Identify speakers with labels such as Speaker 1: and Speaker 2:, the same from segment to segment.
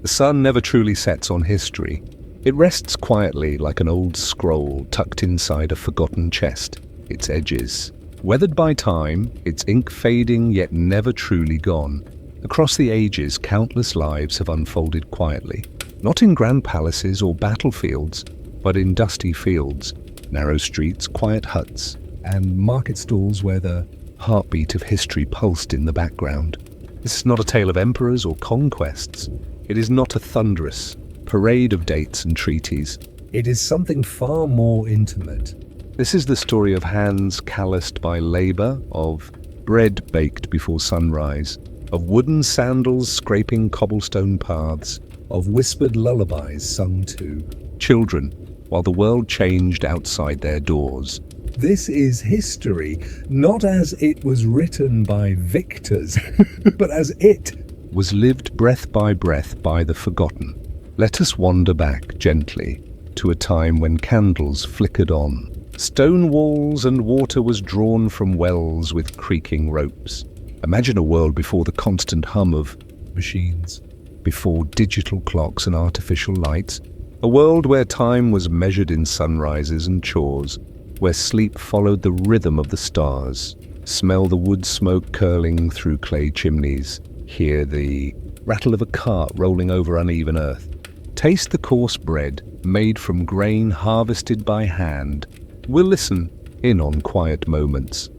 Speaker 1: The sun never truly sets on history. It rests quietly like an old scroll tucked inside a forgotten chest, its edges weathered by time, its ink fading yet never truly gone. Across the ages, countless lives have unfolded quietly, not in grand palaces or battlefields, but in dusty fields, narrow streets, quiet huts, and market stalls where the heartbeat of history pulsed in the background. This is not a tale of emperors or conquests. It is not a thunderous parade of dates and treaties. It is something far more intimate. This is the story of hands calloused by labor, of bread baked before sunrise, of wooden sandals scraping cobblestone paths, of whispered lullabies sung to children while the world changed outside their doors. This is history, not as it was written by victors, but as it was lived breath by the forgotten. Let us wander back gently to a time when candles flickered on, stone walls and water was drawn from wells with creaking ropes. Imagine a world before the constant hum of machines, before digital clocks and artificial lights, a world where time was measured in sunrises and chores, where sleep followed the rhythm of the stars. Smell the wood smoke curling through clay chimneys, hear the rattle of a cart rolling over uneven earth. Taste the coarse bread made from grain harvested by hand. We'll listen in on quiet moments.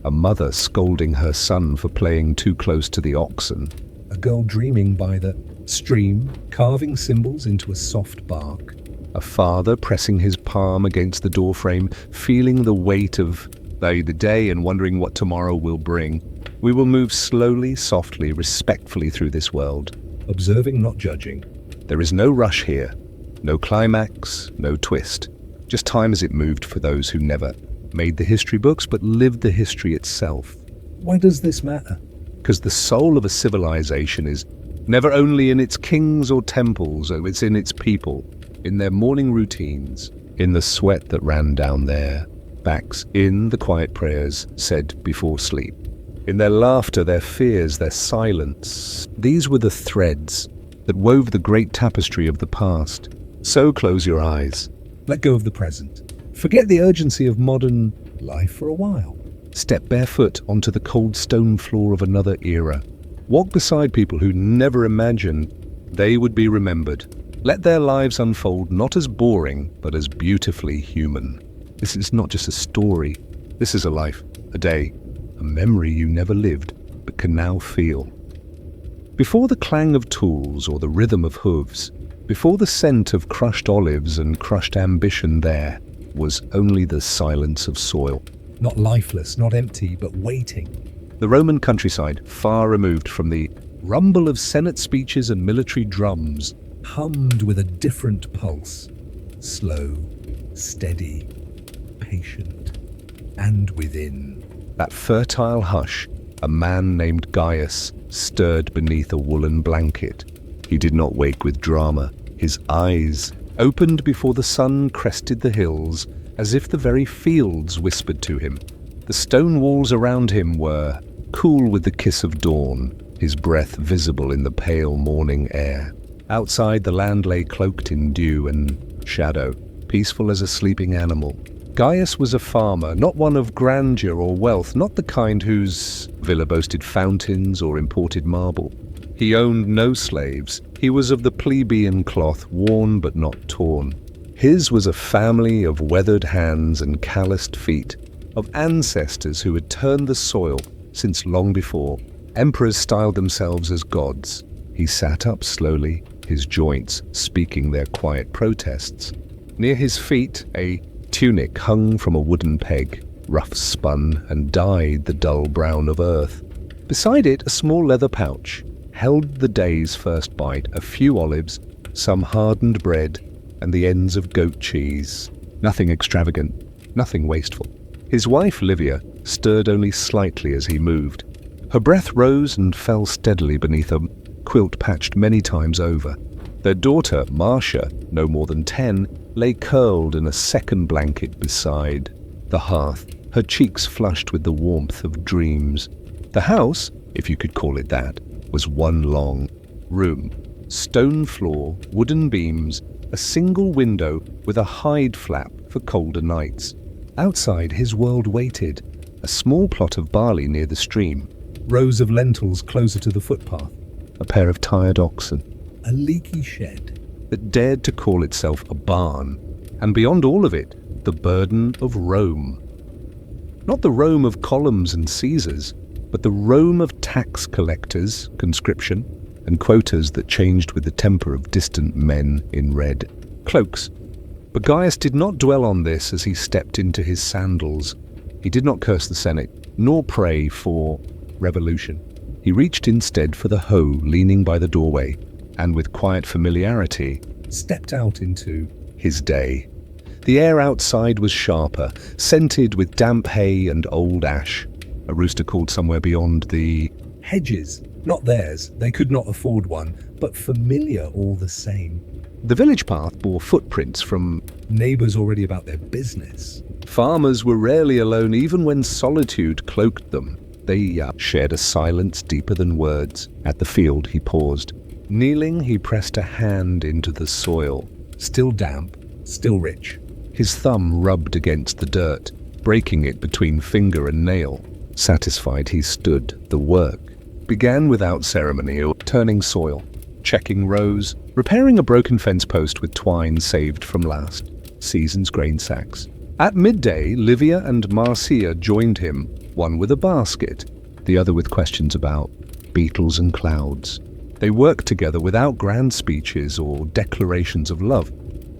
Speaker 1: A mother scolding her son for playing too close to the oxen. A girl dreaming by the stream, carving symbols into a soft bark. A father pressing his palm against the doorframe, feeling the weight of the day and wondering what tomorrow will bring. We will move slowly, softly, respectfully through this world, observing, not judging. There is no rush here, no climax, no twist. Just time as it moved for those who never made the history books but lived the history itself. Why does this matter? Because the soul of a civilization is never only in its kings or temples, it's in its people, in their morning routines, in the sweat that ran down their backs, in the quiet prayers said before sleep, in their laughter, their fears, their silence. These were the threads that wove the great tapestry of the past. So close your eyes. Let go of the present. Forget the urgency of modern life for a while. Step barefoot onto the cold stone floor of another era. Walk beside people who never imagined they would be remembered. Let their lives unfold not as boring, but as beautifully human. This is not just a story. This is a life, a day, a memory you never lived, but can now feel. Before the clang of tools or the rhythm of hooves, before the scent of crushed olives and crushed ambition, there was only the silence of soil. Not lifeless, not empty, but waiting. The Roman countryside, far removed from the rumble of Senate speeches and military drums, hummed with a different pulse. Slow, steady, patient. And within that fertile hush, a man named Gaius stirred beneath a woolen blanket. He did not wake with drama. His eyes opened before the sun crested the hills, as if the very fields whispered to him. The stone walls around him were cool with the kiss of dawn, his breath visible in the pale morning air. Outside, the land lay cloaked in dew and shadow, peaceful as a sleeping animal. Gaius was a farmer, not one of grandeur or wealth, not the kind whose villa boasted fountains or imported marble. He owned no slaves. He was of the plebeian cloth, worn but not torn. His was a family of weathered hands and calloused feet, of ancestors who had turned the soil since long before. Emperors styled themselves as gods. He sat up slowly, his joints speaking their quiet protests. Near his feet, a tunic hung from a wooden peg, rough spun and dyed the dull brown of earth. Beside it, a small leather pouch held the day's first bite, a few olives, some hardened bread, and the ends of goat cheese. Nothing extravagant, nothing wasteful. His wife, Livia, stirred only slightly as he moved. Her breath rose and fell steadily beneath a quilt patched many times over. Their daughter, Marcia, no more than 10, lay curled in a second blanket beside the hearth, her cheeks flushed with the warmth of dreams. The house, if you could call it that, was one long room. Stone floor, wooden beams, a single window with a hide flap for colder nights. Outside his world waited, a small plot of barley near the stream, rows of lentils closer to the footpath, a pair of tired oxen, a leaky shed that dared to call itself a barn, and beyond all of it, the burden of Rome. Not the Rome of columns and Caesars, but the Rome of tax collectors, conscription, and quotas that changed with the temper of distant men in red cloaks. But Gaius did not dwell on this as he stepped into his sandals. He did not curse the Senate, nor pray for revolution. He reached instead for the hoe leaning by the doorway, and with quiet familiarity, stepped out into his day. The air outside was sharper, scented with damp hay and old ash. A rooster called somewhere beyond the hedges. Not theirs, they could not afford one, but familiar all the same. The village path bore footprints from neighbours already about their business. Farmers were rarely alone even when solitude cloaked them. They shared a silence deeper than words. At the field he paused. Kneeling, he pressed a hand into the soil. Still damp, still rich. His thumb rubbed against the dirt, breaking it between finger and nail. Satisfied, he stood. The work began without ceremony, turning soil, checking rows, repairing a broken fence post with twine saved from last season's grain sacks. At midday, Livia and Marcia joined him, one with a basket, the other with questions about beetles and clouds. They worked together without grand speeches or declarations of love.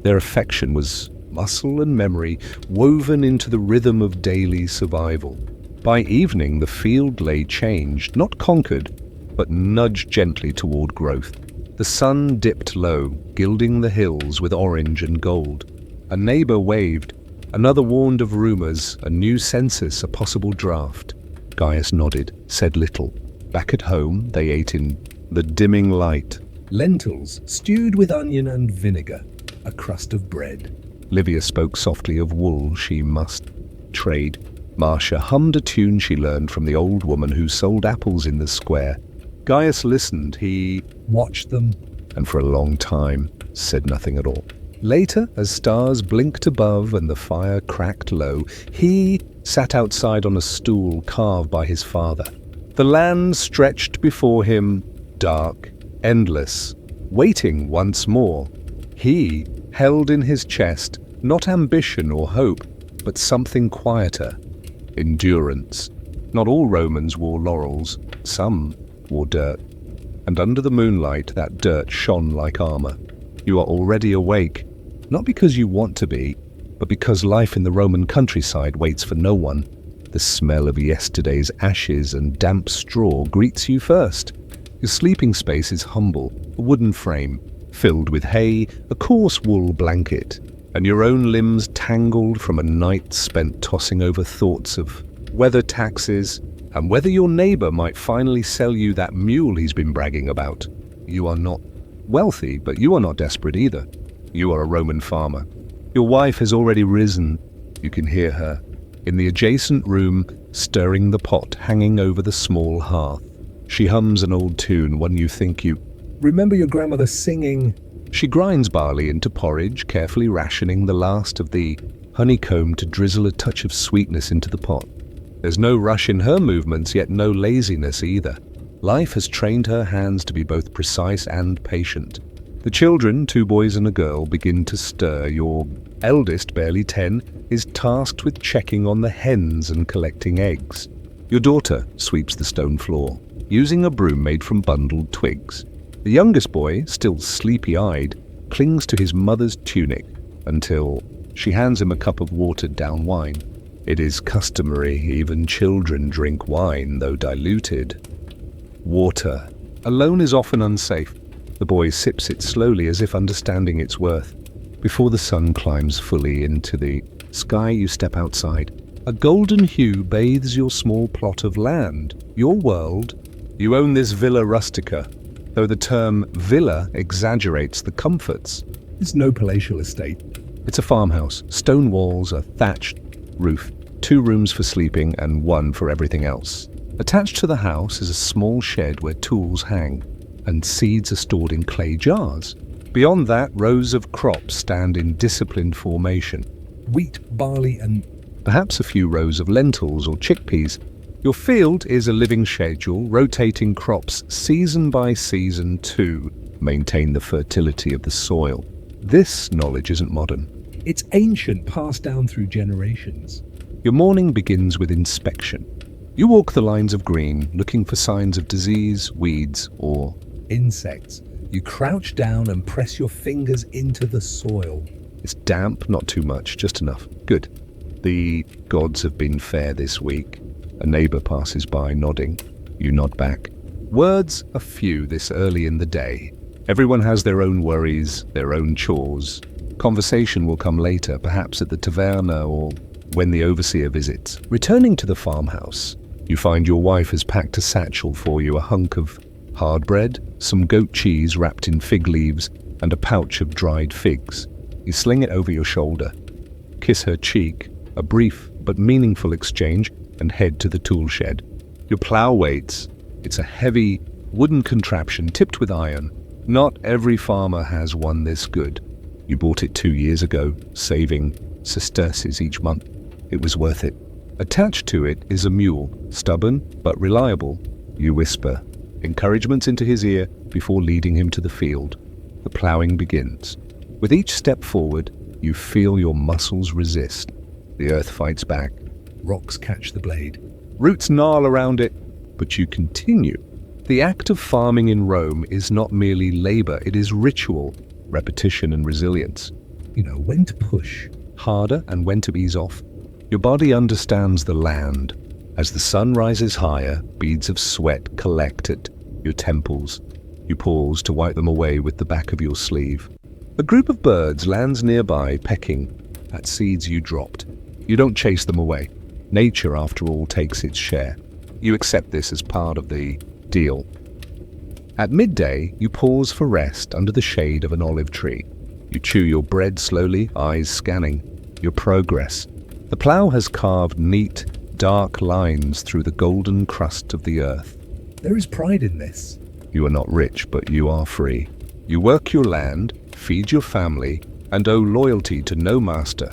Speaker 1: Their affection was muscle and memory woven into the rhythm of daily survival. By evening, the field lay changed, not conquered, but nudged gently toward growth. The sun dipped low, gilding the hills with orange and gold. A neighbor waved. Another warned of rumors, a new census, a possible draft. Gaius nodded, said little. Back at home, they ate in the dimming light. Lentils stewed with onion and vinegar, a crust of bread. Livia spoke softly of wool she must trade. Marcia hummed a tune she learned from the old woman who sold apples in the square. Gaius listened. He watched them, and for a long time said nothing at all. Later, as stars blinked above and the fire cracked low, he sat outside on a stool carved by his father. The land stretched before him, dark, endless, waiting once more. He held in his chest not ambition or hope, but something quieter. Endurance. Not all Romans wore laurels, some wore dirt. And under the moonlight, that dirt shone like armor. You are already awake, not because you want to be, but because life in the Roman countryside waits for no one. The smell of yesterday's ashes and damp straw greets you first. Your sleeping space is humble, a wooden frame, filled with hay, a coarse wool blanket, and your own limbs tangled from a night spent tossing over thoughts of weather taxes and whether your neighbor might finally sell you that mule he's been bragging about. You are not wealthy, but you are not desperate either. You are a Roman farmer. Your wife has already risen. You can hear her in the adjacent room, stirring the pot hanging over the small hearth. She hums an old tune, one you think you remember your grandmother singing. She grinds barley into porridge, carefully rationing the last of the honeycomb to drizzle a touch of sweetness into the pot. There's no rush in her movements, yet no laziness either. Life has trained her hands to be both precise and patient. The children, 2 boys and a girl, begin to stir. Your eldest, barely 10, is tasked with checking on the hens and collecting eggs. Your daughter sweeps the stone floor, using a broom made from bundled twigs. The youngest boy, still sleepy-eyed, clings to his mother's tunic until she hands him a cup of watered-down wine. It is customary, even children drink wine, though diluted. Water. Alone is often unsafe. The boy sips it slowly as if understanding its worth. Before the sun climbs fully into the sky, you step outside. A golden hue bathes your small plot of land, your world. You own this villa rustica, though the term villa exaggerates the comforts. It's no palatial estate. It's a farmhouse, stone walls, a thatched roof, 2 rooms for sleeping and 1 for everything else. Attached to the house is a small shed where tools hang. and seeds are stored in clay jars. Beyond that, rows of crops stand in disciplined formation. Wheat, barley, and perhaps a few rows of lentils or chickpeas. Your field is a living schedule, rotating crops season by season to maintain the fertility of the soil. This knowledge isn't modern. It's ancient, passed down through generations. Your morning begins with inspection. You walk the lines of green, looking for signs of disease, weeds, or insects. You crouch down and press your fingers into the soil. It's damp, not too much, just enough. Good. The gods have been fair this week. A neighbor passes by, nodding. You nod back. Words are few this early in the day. Everyone has their own worries, their own chores. Conversation will come later, perhaps at the taverna or when the overseer visits. Returning to the farmhouse, you find your wife has packed a satchel for you, a hunk of hard bread, some goat cheese wrapped in fig leaves, and a pouch of dried figs. You sling it over your shoulder, kiss her cheek, a brief but meaningful exchange, and head to the tool shed. Your plough waits. It's a heavy wooden contraption tipped with iron. Not every farmer has one this good. You bought it 2 years ago, saving sesterces each month. It was worth it. Attached to it is a mule, stubborn but reliable. You whisper encouragements into his ear before leading him to the field. The ploughing begins. With each step forward, you feel your muscles resist. The earth fights back. Rocks catch the blade. Roots gnarl around it, but you continue. The act of farming in Rome is not merely labor, it is ritual, repetition and resilience. You know when to push harder and when to ease off. Your body understands the land. As the sun rises higher, beads of sweat collect at your temples. You pause to wipe them away with the back of your sleeve. A group of birds lands nearby, pecking at seeds you dropped. You don't chase them away. Nature, after all, takes its share. You accept this as part of the deal. At midday, you pause for rest under the shade of an olive tree. You chew your bread slowly, eyes scanning your progress. The plough has carved neat, dark lines through the golden crust of the earth. There is pride in this. You are not rich, but you are free. You work your land, feed your family, and owe loyalty to no master,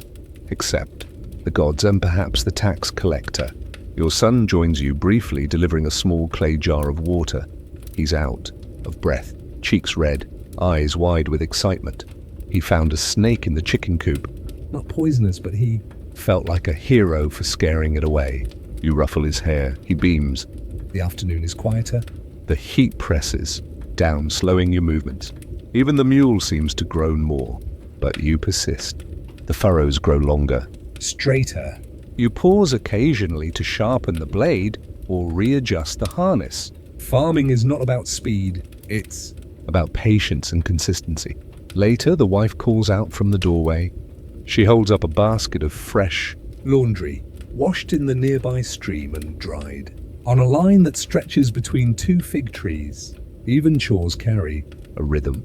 Speaker 1: except the gods and perhaps the tax collector. Your son joins you briefly, delivering a small clay jar of water. He's out of breath, cheeks red, eyes wide with excitement. He found a snake in the chicken coop. Not poisonous, but he felt like a hero for scaring it away. You ruffle his hair. He beams. The afternoon is quieter. The heat presses down, slowing your movements. Even the mule seems to groan more, but you persist. The furrows grow longer, straighter. You pause occasionally to sharpen the blade or readjust the harness. Farming is not about speed, it's about patience and consistency. Later, the wife calls out from the doorway. She holds up a basket of fresh laundry, washed in the nearby stream and dried. On a line that stretches between 2 fig trees, even chores carry a rhythm.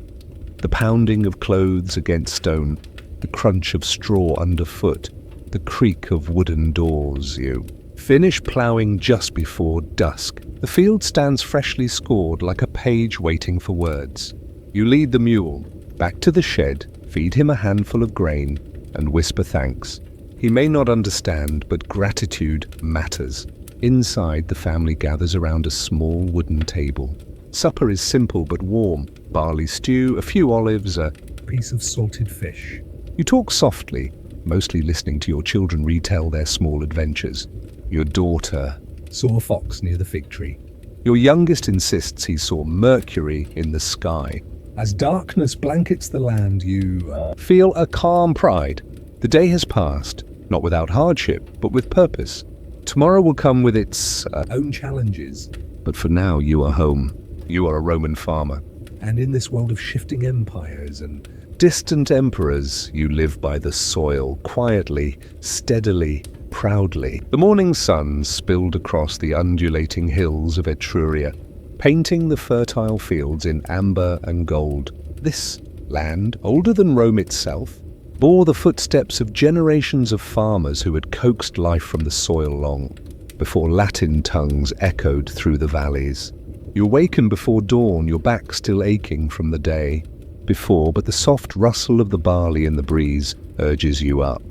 Speaker 1: The pounding of clothes against stone, the crunch of straw underfoot, the creak of wooden doors. You finish ploughing just before dusk. The field stands freshly scored like a page waiting for words. You lead the mule back to the shed, feed him a handful of grain, and whisper thanks. He may not understand, but gratitude matters. Inside, the family gathers around a small wooden table. Supper is simple but warm. Barley stew, a few olives, a piece of salted fish. You talk softly, mostly listening to your children retell their small adventures. Your daughter saw a fox near the fig tree. Your youngest insists he saw Mercury in the sky. As darkness blankets the land, you feel a calm pride. The day has passed, not without hardship, but with purpose. Tomorrow will come with its own challenges. But for now, you are home. You are a Roman farmer. And in this world of shifting empires and distant emperors, you live by the soil, quietly, steadily, proudly. The morning sun spilled across the undulating hills of Etruria, painting the fertile fields in amber and gold. This land, older than Rome itself, bore the footsteps of generations of farmers who had coaxed life from the soil long before Latin tongues echoed through the valleys. You awaken before dawn, your back still aching from the day before, but the soft rustle of the barley in the breeze urges you up.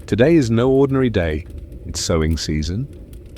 Speaker 1: Today is no ordinary day. It's sowing season.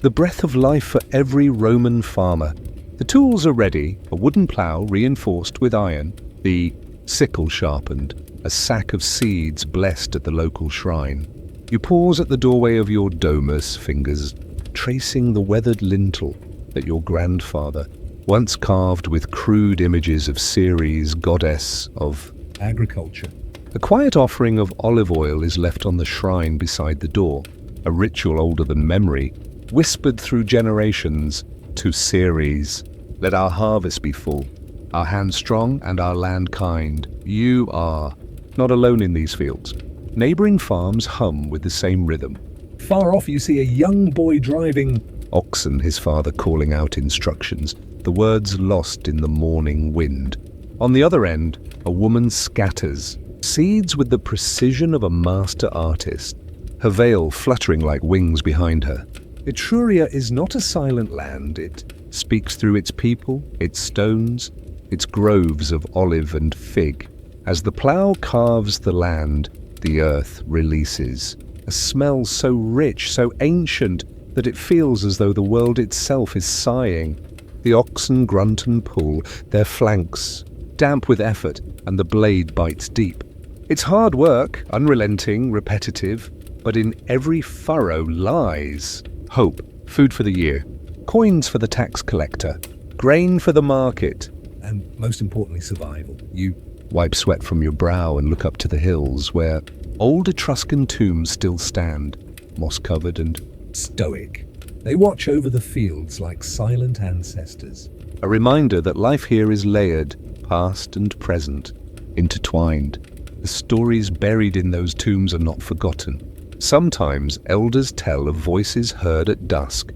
Speaker 1: The breath of life for every Roman farmer. The tools are ready, a wooden plough reinforced with iron, the sickle sharpened, a sack of seeds blessed at the local shrine. You pause at the doorway of your domus, fingers tracing the weathered lintel that your grandfather once carved with crude images of Ceres, goddess of agriculture. A quiet offering of olive oil is left on the shrine beside the door, a ritual older than memory, whispered through generations to Ceres. Let our harvest be full, our hands strong and our land kind. You are not alone in these fields. Neighboring farms hum with the same rhythm. Far off you see a young boy driving oxen, his father calling out instructions, the words lost in the morning wind. On the other end, a woman scatters seeds with the precision of a master artist, her veil fluttering like wings behind her. Etruria is not a silent land. It speaks through its people, its stones, its groves of olive and fig. As the plough carves the land, the earth releases. A smell so rich, so ancient, that it feels as though the world itself is sighing. The oxen grunt and pull, their flanks damp with effort, and the blade bites deep. It's hard work, unrelenting, repetitive, but in every furrow lies hope, food for the year, coins for the tax collector, grain for the market, and most importantly, survival. You wipe sweat from your brow and look up to the hills where old Etruscan tombs still stand, moss-covered and stoic. They watch over the fields like silent ancestors. A reminder that life here is layered, past and present, intertwined. The stories buried in those tombs are not forgotten. Sometimes elders tell of voices heard at dusk,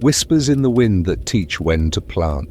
Speaker 1: whispers in the wind that teach when to plant,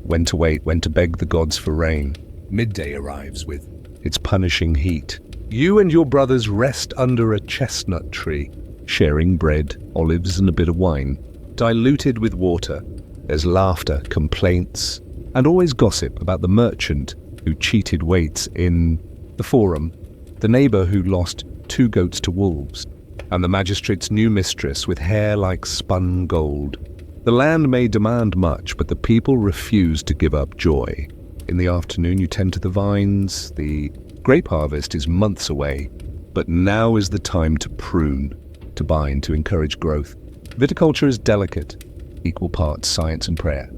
Speaker 1: when to wait, when to beg the gods for rain. Midday arrives with its punishing heat. You and your brothers rest under a chestnut tree, sharing bread, olives, and a bit of wine, diluted with water. There's laughter, complaints, and always gossip about the merchant who cheated weights in the forum, the neighbor who lost 2 goats to wolves, and the magistrate's new mistress with hair like spun gold. The land may demand much, but the people refuse to give up joy. In the afternoon you tend to the vines. The grape harvest is months away, but now is the time to prune, to bind, to encourage growth. Viticulture is delicate, equal parts science and prayer.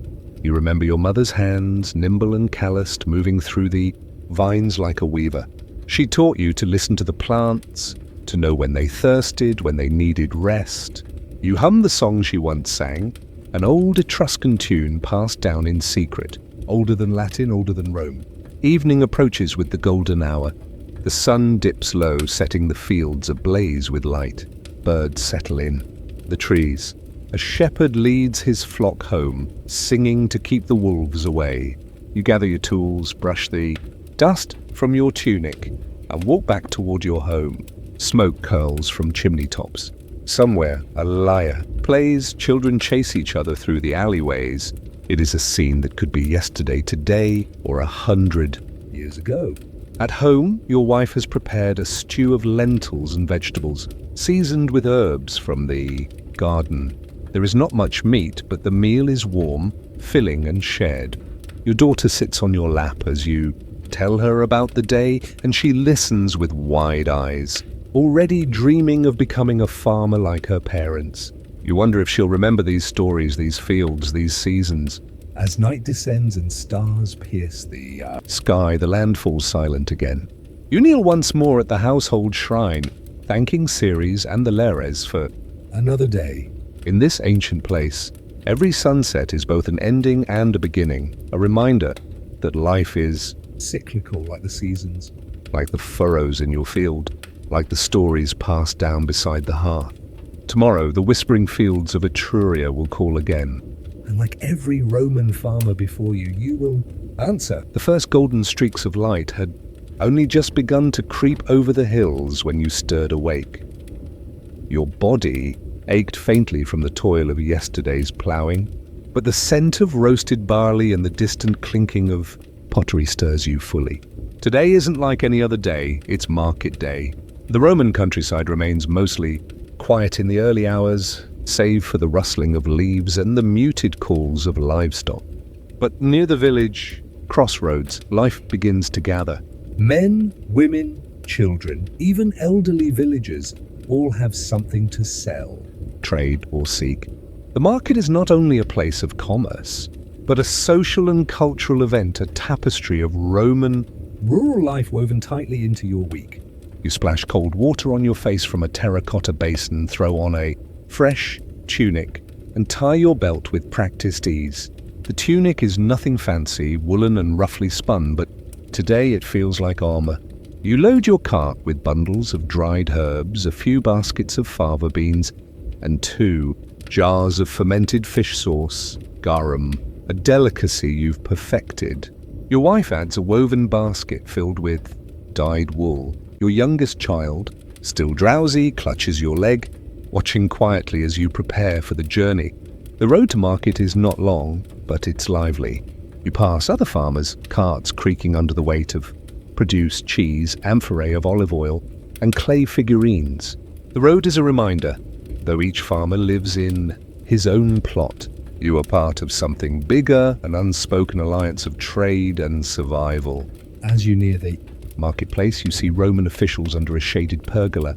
Speaker 1: You remember your mother's hands, nimble and calloused, moving through the vines like a weaver. She taught you to listen to the plants, to know when they thirsted, when they needed rest. You hum the song she once sang, an old Etruscan tune passed down in secret, older than Latin, older than Rome. Evening approaches with the golden hour. The sun dips low, setting the fields ablaze with light. Birds settle in. The trees. A shepherd leads his flock home, singing to keep the wolves away. You gather your tools, brush the dust from your tunic, and walk back toward your home. Smoke curls from chimney tops. Somewhere, a lyre plays, children chase each other through the alleyways. It is a scene that could be yesterday, today, or 100 years ago. At home, your wife has prepared a stew of lentils and vegetables, seasoned with herbs from the garden. There is not much meat, but the meal is warm, filling and shared. Your daughter sits on your lap as you tell her about the day, and she listens with wide eyes, already dreaming of becoming a farmer like her parents. You wonder if she'll remember these stories, these fields, these seasons. As night descends and stars pierce the sky, the land falls silent again. You kneel once more at the household shrine, thanking Ceres and the Lares for another day. In this ancient place, every sunset is both an ending and a beginning, a reminder that life is cyclical like the seasons, like the furrows in your field, like the stories passed down beside the hearth. Tomorrow, the whispering fields of Etruria will call again. And like every Roman farmer before you, you will answer. The first golden streaks of light had only just begun to creep over the hills when you stirred awake. Your body ached faintly from the toil of yesterday's ploughing. but the scent of roasted barley and the distant clinking of pottery stirs you fully. Today isn't like any other day, it's market day. The Roman countryside remains mostly quiet in the early hours, save for the rustling of leaves and the muted calls of livestock. But near the village crossroads, life begins to gather. Men, women, children, even elderly villagers all have something to sell, trade, or seek. The market is not only a place of commerce, but a social and cultural event, a tapestry of Roman rural life woven tightly into your week. You splash cold water on your face from a terracotta basin, throw on a fresh tunic, and tie your belt with practiced ease. The tunic is nothing fancy, woolen and roughly spun, but today it feels like armor. You load your cart with bundles of dried herbs, a few baskets of fava beans, and 2 jars of fermented fish sauce, garum, a delicacy you've perfected. Your wife adds a woven basket filled with dyed wool. Your youngest child, still drowsy, clutches your leg, watching quietly as you prepare for the journey. The road to market is not long, but it's lively. You pass other farmers, carts creaking under the weight of produce, cheese, amphorae of olive oil, and clay figurines. The road is a reminder, though each farmer lives in his own plot, you are part of something bigger, an unspoken alliance of trade and survival. As you near the marketplace, you see Roman officials under a shaded pergola.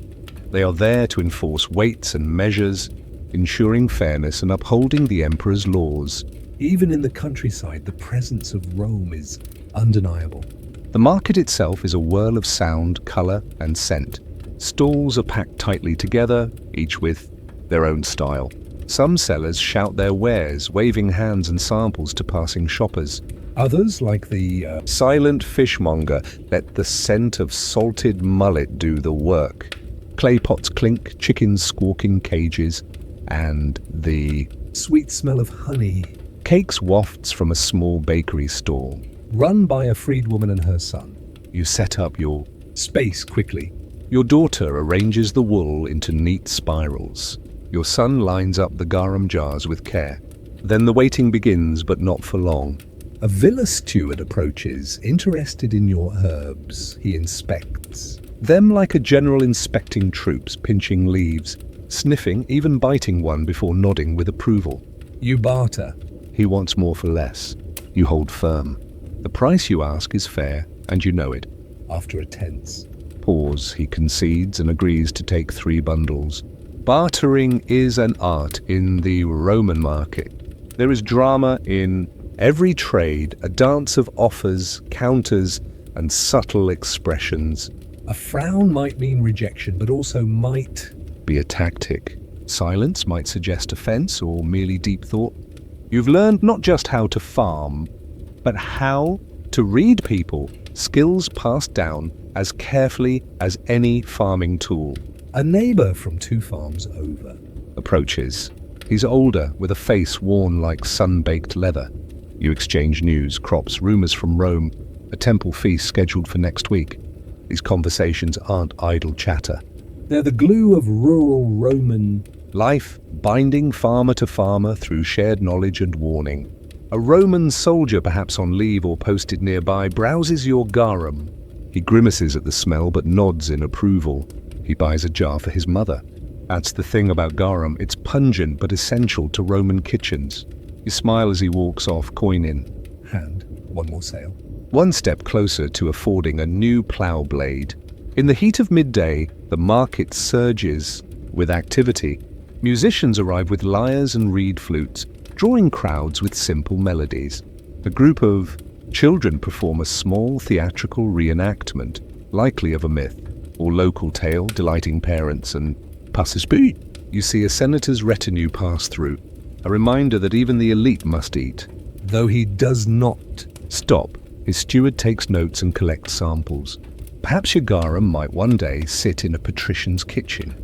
Speaker 1: They are there to enforce weights and measures, ensuring fairness and upholding the emperor's laws. Even in the countryside, the presence of Rome is undeniable. The market itself is a whirl of sound, color, and scent. Stalls are packed tightly together, each with their own style. Some sellers shout their wares, waving hands and samples to passing shoppers. Others, like the silent fishmonger, let the scent of salted mullet do the work. Clay pots clink, chickens squawk in cages, and the sweet smell of honey cakes wafts from a small bakery stall. Run by a freedwoman and her son. You set up your space quickly. Your daughter arranges the wool into neat spirals. Your son lines up the garum jars with care. Then the waiting begins, but not for long. A villa steward approaches, interested in your herbs. He inspects them like a general inspecting troops, pinching leaves, sniffing, even biting one before nodding with approval. You barter. He wants more for less. You hold firm. The price you ask is fair, and you know it. After a tense pause, he concedes and agrees to take 3 bundles. Bartering is an art in the Roman market. There is drama in every trade, a dance of offers, counters, and subtle expressions. A frown might mean rejection, but also might be a tactic. Silence might suggest offense or merely deep thought. You've learned not just how to farm, but how to read people, skills passed down as carefully as any farming tool. A neighbor from 2 farms over approaches. He's older, with a face worn like sun-baked leather. You exchange news, crops, rumors from Rome, a temple feast scheduled for next week. These conversations aren't idle chatter. They're the glue of rural Roman life, binding farmer to farmer through shared knowledge and warning. A Roman soldier, perhaps on leave or posted nearby, browses your garum. He grimaces at the smell but nods in approval. He buys a jar for his mother. That's the thing about garum, it's pungent but essential to Roman kitchens. You smile as he walks off, coin in hand. One more sale. One step closer to affording a new plough blade. In the heat of midday, the market surges with activity. Musicians arrive with lyres and reed flutes, drawing crowds with simple melodies. A group of children perform a small theatrical reenactment, likely of a myth or local tale, delighting parents and passers-by. You see a senator's retinue pass through, a reminder that even the elite must eat. Though he does not stop, his steward takes notes and collects samples. Perhaps your garum might one day sit in a patrician's kitchen.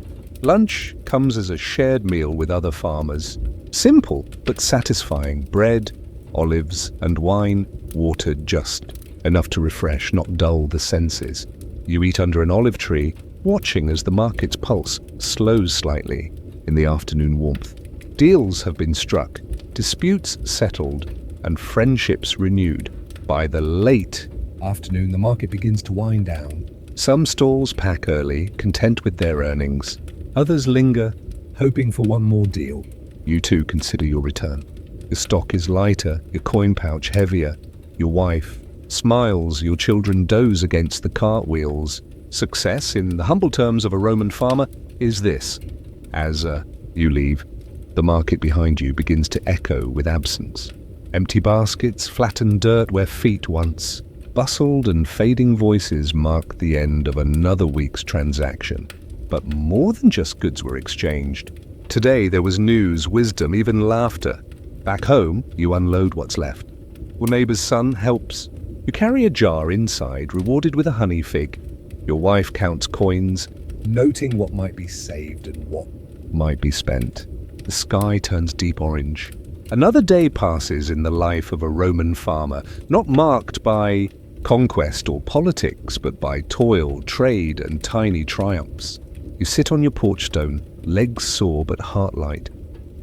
Speaker 1: Lunch comes as a shared meal with other farmers. Simple but satisfying: bread, olives, and wine, watered just enough to refresh, not dull the senses. You eat under an olive tree, watching as the market's pulse slows slightly in the afternoon warmth. Deals have been struck. disputes settled, and friendships renewed. By the late afternoon, the market begins to wind down. Some stalls pack early, content with their earnings. Others linger, hoping for one more deal. You too consider your return. Your stock is lighter, your coin pouch heavier. Your wife smiles, your children doze against the cartwheels. Success, in the humble terms of a Roman farmer, is this. As you leave, the market behind you begins to echo with absence. Empty baskets, flattened dirt where feet once bustled, and fading voices mark the end of another week's transaction. But more than just goods were exchanged. Today there was news, wisdom, even laughter. Back home, you unload what's left. Your neighbor's son helps. You carry a jar inside, rewarded with a honey fig. Your wife counts coins, noting what might be saved and what might be spent. The sky turns deep orange. Another day passes in the life of a Roman farmer, not marked by conquest or politics, but by toil, trade, and tiny triumphs. You sit on your porch stone, legs sore but heart light.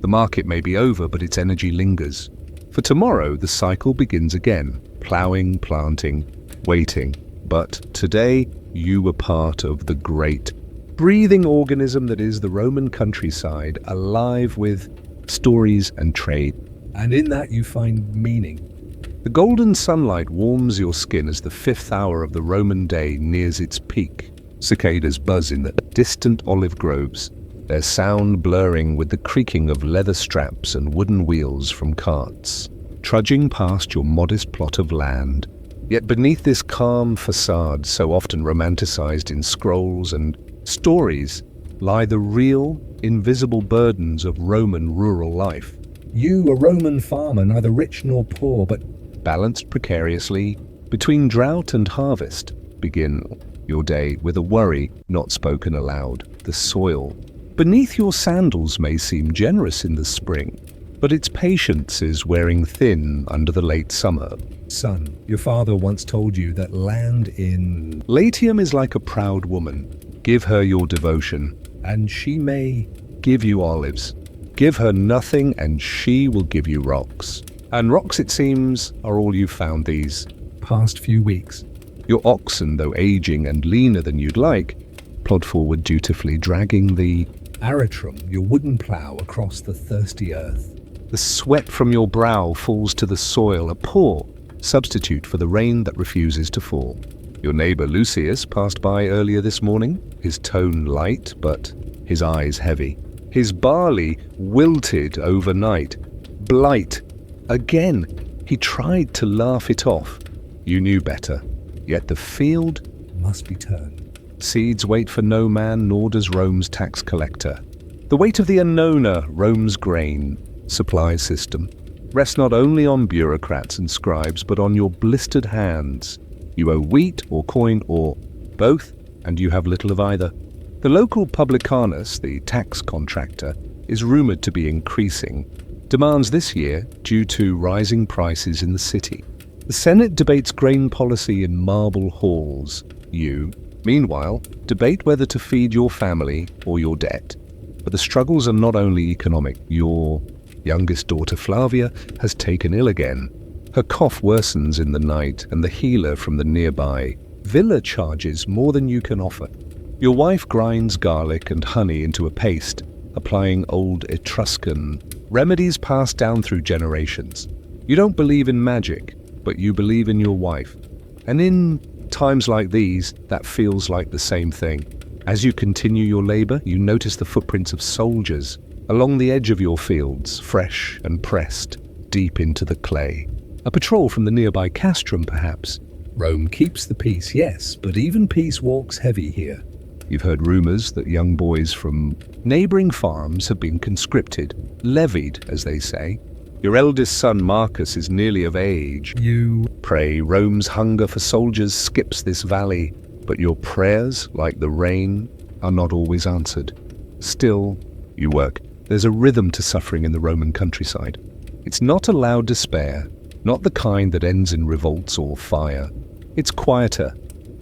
Speaker 1: The market may be over, but its energy lingers. For tomorrow, the cycle begins again, ploughing, planting, waiting. But today, you were part of the great, breathing organism that is the Roman countryside, alive with stories and trade. And in that you find meaning. The golden sunlight warms your skin as the 5th hour of the Roman day nears its peak. Cicadas buzz in the distant olive groves, their sound blurring with the creaking of leather straps and wooden wheels from carts, trudging past your modest plot of land. Yet beneath this calm facade, so often romanticized in scrolls and stories, lie the real, invisible burdens of Roman rural life. You, a Roman farmer, neither rich nor poor, but balanced precariously between drought and harvest, begin your day with a worry not spoken aloud: the soil. Beneath your sandals may seem generous in the spring, but its patience is wearing thin under the late summer. Son, your father once told you that land in Latium is like a proud woman. Give her your devotion, and she may give you olives. Give her nothing, and she will give you rocks. And rocks, it seems, are all you've found these past few weeks. Your oxen, though aging and leaner than you'd like, plod forward dutifully, dragging the aratrum, your wooden plough, across the thirsty earth. The sweat from your brow falls to the soil, a poor substitute for the rain that refuses to fall. Your neighbor Lucius passed by earlier this morning, his tone light, but his eyes heavy. His barley wilted overnight. Blight. Again, he tried to laugh it off. You knew better. Yet the field must be turned. Seeds wait for no man, nor does Rome's tax collector. The weight of the annona, Rome's grain supply system, rests not only on bureaucrats and scribes, but on your blistered hands. You owe wheat or coin or both, and you have little of either. The local publicanus, the tax contractor, is rumored to be increasing demands this year due to rising prices in the city. The Senate debates grain policy in marble halls. You, meanwhile, debate whether to feed your family or your debt. But the struggles are not only economic. Your youngest daughter Flavia has taken ill again. Her cough worsens in the night, and the healer from the nearby villa charges more than you can offer. Your wife grinds garlic and honey into a paste, applying old Etruscan remedies passed down through generations. You don't believe in magic, but you believe in your wife. And in times like these, that feels like the same thing. As you continue your labor, you notice the footprints of soldiers along the edge of your fields, fresh and pressed deep into the clay. A patrol from the nearby castrum, perhaps. Rome keeps the peace, yes, but even peace walks heavy here. You've heard rumors that young boys from neighboring farms have been conscripted, levied, as they say. Your eldest son Marcus is nearly of age. You pray. Rome's hunger for soldiers skips this valley, but your prayers, like the rain, are not always answered. Still, you work. There's a rhythm to suffering in the Roman countryside. It's not a loud despair, not the kind that ends in revolts or fire. It's quieter,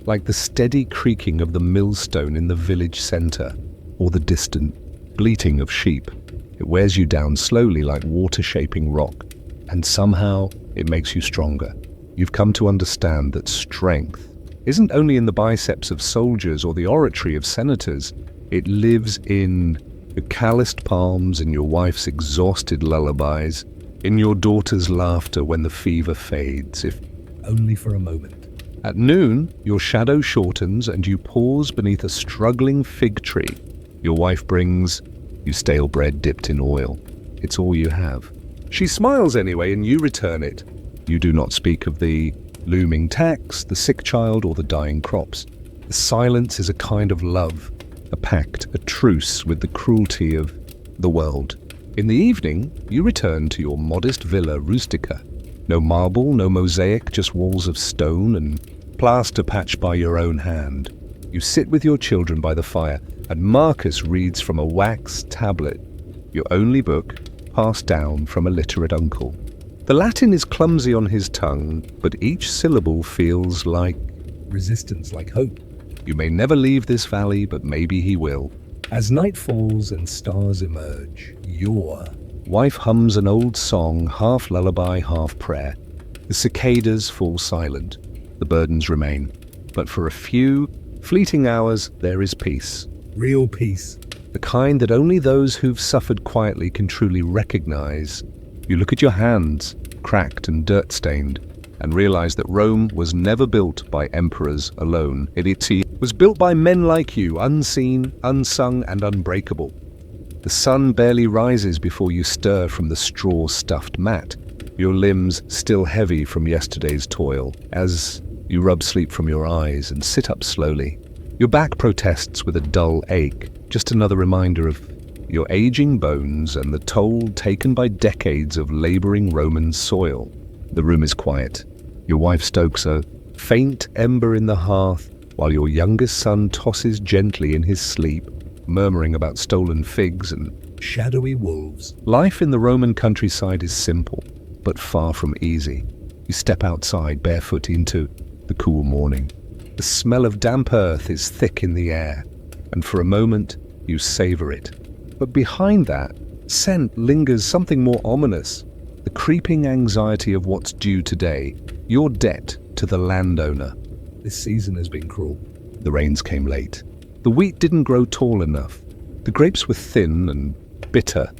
Speaker 1: like the steady creaking of the millstone in the village center, or the distant bleating of sheep. It wears you down slowly like water-shaping rock, and somehow it makes you stronger. You've come to understand that strength isn't only in the biceps of soldiers or the oratory of senators. It lives in your calloused palms, in your wife's exhausted lullabies, in your daughter's laughter when the fever fades, if only for a moment. At noon, your shadow shortens and you pause beneath a struggling fig tree. Your wife brings you stale bread dipped in oil. It's all you have. She smiles anyway, and you return it. You do not speak of the looming tax, the sick child, or the dying crops. The silence is a kind of love, a pact, a truce with the cruelty of the world. In the evening, you return to your modest villa rustica. No marble, no mosaic, just walls of stone and plaster patched by your own hand. You sit with your children by the fire, and Marcus reads from a wax tablet, your only book, passed down from a literate uncle. The Latin is clumsy on his tongue, but each syllable feels like resistance, like hope. You may never leave this valley, but maybe he will. As night falls and stars emerge, your wife hums an old song, half lullaby, half prayer. The cicadas fall silent. The burdens remain. But for a few fleeting hours, there is peace. Real peace. The kind that only those who've suffered quietly can truly recognize. You look at your hands, cracked and dirt-stained, and realize that Rome was never built by emperors alone. It was built by men like you, unseen, unsung, and unbreakable. The sun barely rises before you stir from the straw-stuffed mat, your limbs still heavy from yesterday's toil, as you rub sleep from your eyes and sit up slowly. Your back protests with a dull ache, just another reminder of your aging bones and the toll taken by decades of laboring Roman soil. The room is quiet. Your wife stokes a faint ember in the hearth, while your youngest son tosses gently in his sleep, murmuring about stolen figs and shadowy wolves. Life in the Roman countryside is simple, but far from easy. You step outside barefoot into the cool morning. The smell of damp earth is thick in the air, and for a moment you savor it. But behind that scent lingers something more ominous, the creeping anxiety of what's due today, your debt to the landowner. This season has been cruel. The rains came late. The wheat didn't grow tall enough. The grapes were thin and bitter,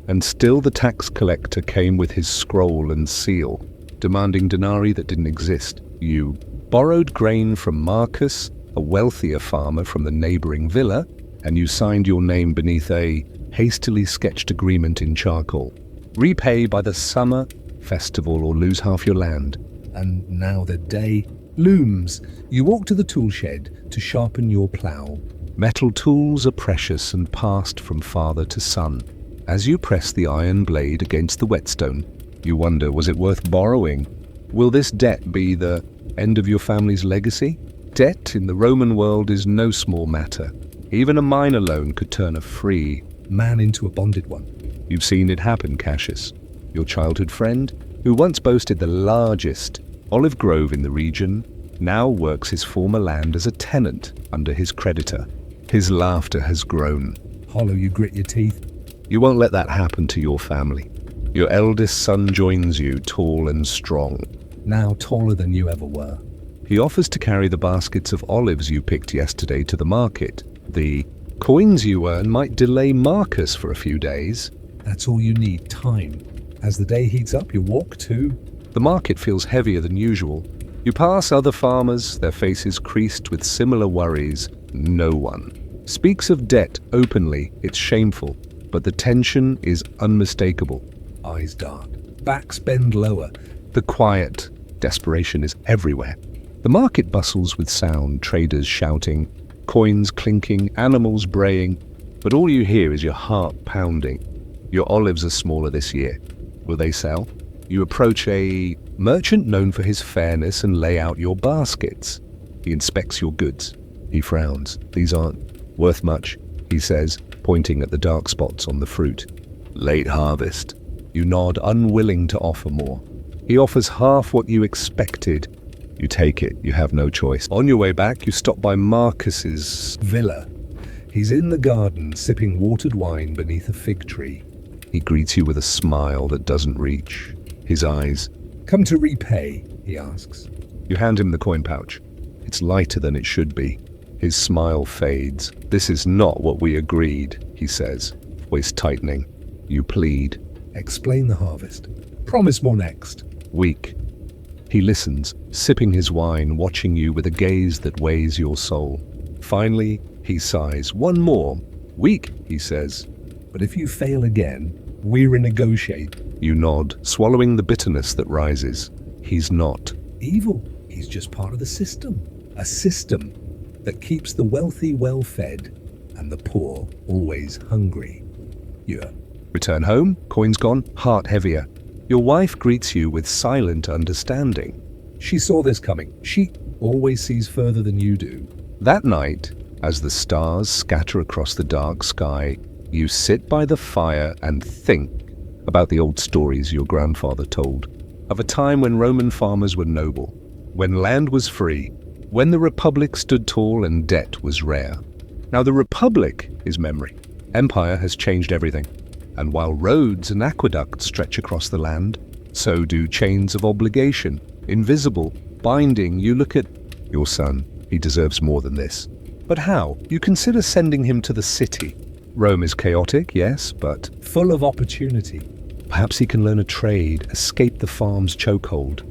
Speaker 1: and still the tax collector came with his scroll and seal, demanding denarii that didn't exist. You borrowed grain from Marcus, a wealthier farmer from the neighboring villa, and you signed your name beneath a hastily sketched agreement in charcoal. Repay by the summer festival or lose half your land. And now the day looms. You walk to the tool shed to sharpen your plough. Metal tools are precious and passed from father to son. As you press the iron blade against the whetstone, you wonder, was it worth borrowing? Will this debt be the end of your family's legacy? Debt in the Roman world is no small matter. Even a minor loan could turn a free man into a bonded one. You've seen it happen, Cassius. Your childhood friend, who once boasted the largest olive grove in the region, now works his former land as a tenant under his creditor. His laughter has grown. Hollow, you grit your teeth. You won't let that happen to your family. Your eldest son joins you, tall and strong. Now taller than you ever were. He offers to carry the baskets of olives you picked yesterday to the market. The coins you earn might delay Marcus for a few days. That's all you need, time. As the day heats up, you walk too. The market feels heavier than usual. You pass other farmers, their faces creased with similar worries. No one speaks of debt openly. It's shameful, but the tension is unmistakable. Eyes dark, backs bend lower. The quiet desperation is everywhere. The market bustles with sound, traders shouting, coins clinking, animals braying, but all you hear is your heart pounding. Your olives are smaller this year. Will they sell? You approach a merchant known for his fairness and lay out your baskets. He inspects your goods. He frowns. These aren't worth much, he says, pointing at the dark spots on the fruit. Late harvest. You nod, unwilling to offer more. He offers half what you expected. You take it. You have no choice. On your way back, you stop by Marcus's villa. He's in the garden, sipping watered wine beneath a fig tree. He greets you with a smile that doesn't reach. His eyes.
Speaker 2: Come to repay, he asks.
Speaker 1: You hand him the coin pouch. It's lighter than it should be. His smile fades. This is not what we agreed, he says, voice tightening. You plead.
Speaker 2: Explain the harvest. Promise more next.
Speaker 1: Weak. He listens, sipping his wine, watching you with a gaze that weighs your soul. Finally, he sighs. One more. Weak, he says.
Speaker 2: But if you fail again, we renegotiate.
Speaker 1: You nod, swallowing the bitterness that rises. He's not
Speaker 2: evil. He's just part of the system. A system that keeps the wealthy well-fed and the poor always hungry. You
Speaker 1: return home, coins gone, heart heavier. Your wife greets you with silent understanding.
Speaker 2: She saw this coming. She always sees further than you do.
Speaker 1: That night, as the stars scatter across the dark sky, you sit by the fire and think about the old stories your grandfather told, of a time when Roman farmers were noble, when land was free, when the Republic stood tall and debt was rare. Now the Republic is memory. Empire has changed everything. And while roads and aqueducts stretch across the land, so do chains of obligation, invisible, binding. You look at your son. He deserves more than this. But how? You consider sending him to the city. Rome is chaotic, yes, but
Speaker 2: full of opportunity.
Speaker 1: Perhaps he can learn a trade, escape the farm's chokehold.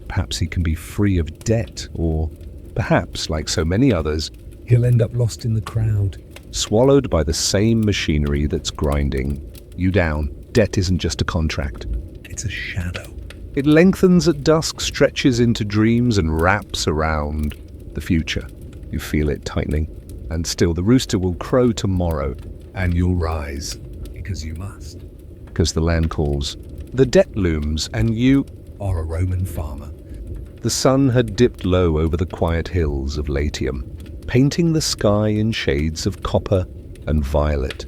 Speaker 1: Perhaps he can be free of debt, or perhaps, like so many others,
Speaker 2: he'll end up lost in the crowd,
Speaker 1: swallowed by the same machinery that's grinding you down. Debt isn't just a contract.
Speaker 2: It's a shadow.
Speaker 1: It lengthens at dusk, stretches into dreams, and wraps around the future. You feel it tightening. And still, the rooster will crow tomorrow.
Speaker 2: And you'll rise, because you must.
Speaker 1: Because the land calls. The debt looms, and you
Speaker 2: are a Roman farmer.
Speaker 1: The sun had dipped low over the quiet hills of Latium, painting the sky in shades of copper and violet.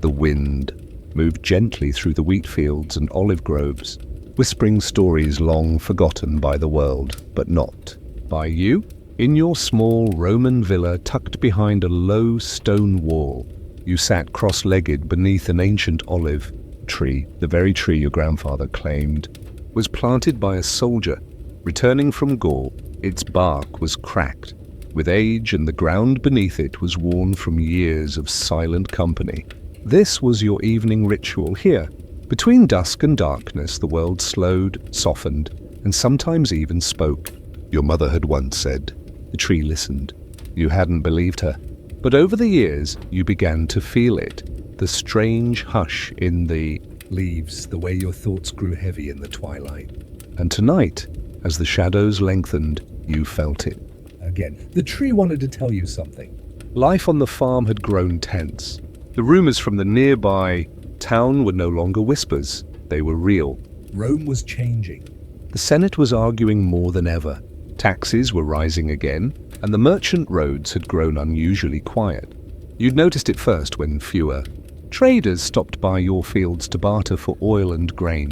Speaker 1: The wind moved gently through the wheat fields and olive groves, whispering stories long forgotten by the world, but not by you. In your small Roman villa tucked behind a low stone wall, you sat cross-legged beneath an ancient olive tree. The very tree your grandfather claimed was planted by a soldier returning from Gaul. Its bark was cracked with age, and the ground beneath it was worn from years of silent company. This was your evening ritual here. Between dusk and darkness, the world slowed, softened, and sometimes even spoke. Your mother had once said. The tree listened. You hadn't believed her. But over the years, you began to feel it. The strange hush in the
Speaker 2: leaves, the way your thoughts grew heavy in the twilight.
Speaker 1: And tonight, as the shadows lengthened, you felt it.
Speaker 2: Again, the tree wanted to tell you something.
Speaker 1: Life on the farm had grown tense. The rumors from the nearby town were no longer whispers. They were real.
Speaker 2: Rome was changing.
Speaker 1: The Senate was arguing more than ever. Taxes were rising again, and the merchant roads had grown unusually quiet. You'd noticed it first when fewer traders stopped by your fields to barter for oil and grain.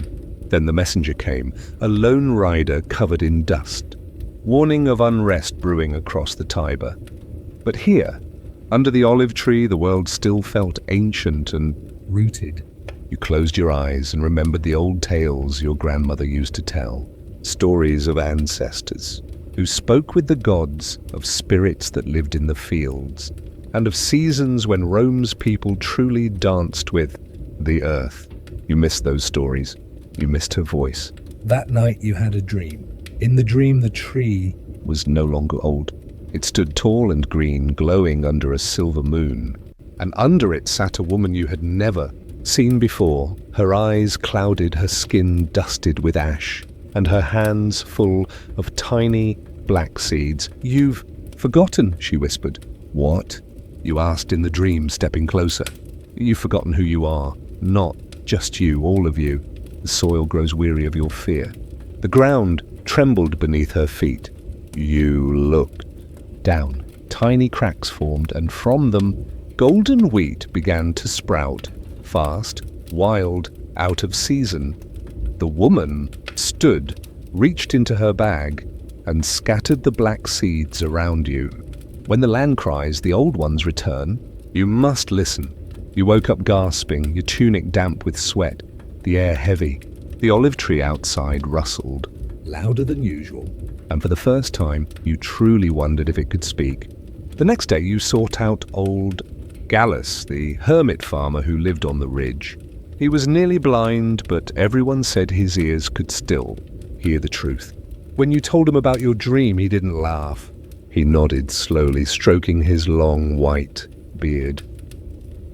Speaker 1: Then the messenger came, a lone rider covered in dust, warning of unrest brewing across the Tiber. But here, under the olive tree, the world still felt ancient and
Speaker 2: rooted.
Speaker 1: You closed your eyes and remembered the old tales your grandmother used to tell, stories of ancestors who spoke with the gods, of spirits that lived in the fields, and of seasons when Rome's people truly danced with the earth. You missed those stories. You missed her voice.
Speaker 2: That night you had a dream. In the dream, the tree
Speaker 1: was no longer old. It stood tall and green, glowing under a silver moon. And under it sat a woman you had never seen before, her eyes clouded, her skin dusted with ash, and her hands full of tiny black seeds. You've forgotten, she whispered. What? You asked in the dream, stepping closer. You've forgotten who you are. Not just you, all of you. The soil grows weary of your fear. The ground trembled beneath her feet. You looked down. Tiny cracks formed, and from them, golden wheat began to sprout. Fast, wild, out of season. The woman stood, reached into her bag, and scattered the black seeds around you. When the land cries, the old ones return. You must listen. You woke up gasping, your tunic damp with sweat, the air heavy. The olive tree outside rustled,
Speaker 2: louder than usual.
Speaker 1: and for the first time, you truly wondered if it could speak. The next day, you sought out old Gallus, the hermit farmer who lived on the ridge. He was nearly blind, but everyone said his ears could still hear the truth. When you told him about your dream, he didn't laugh. He nodded slowly, stroking his long white beard.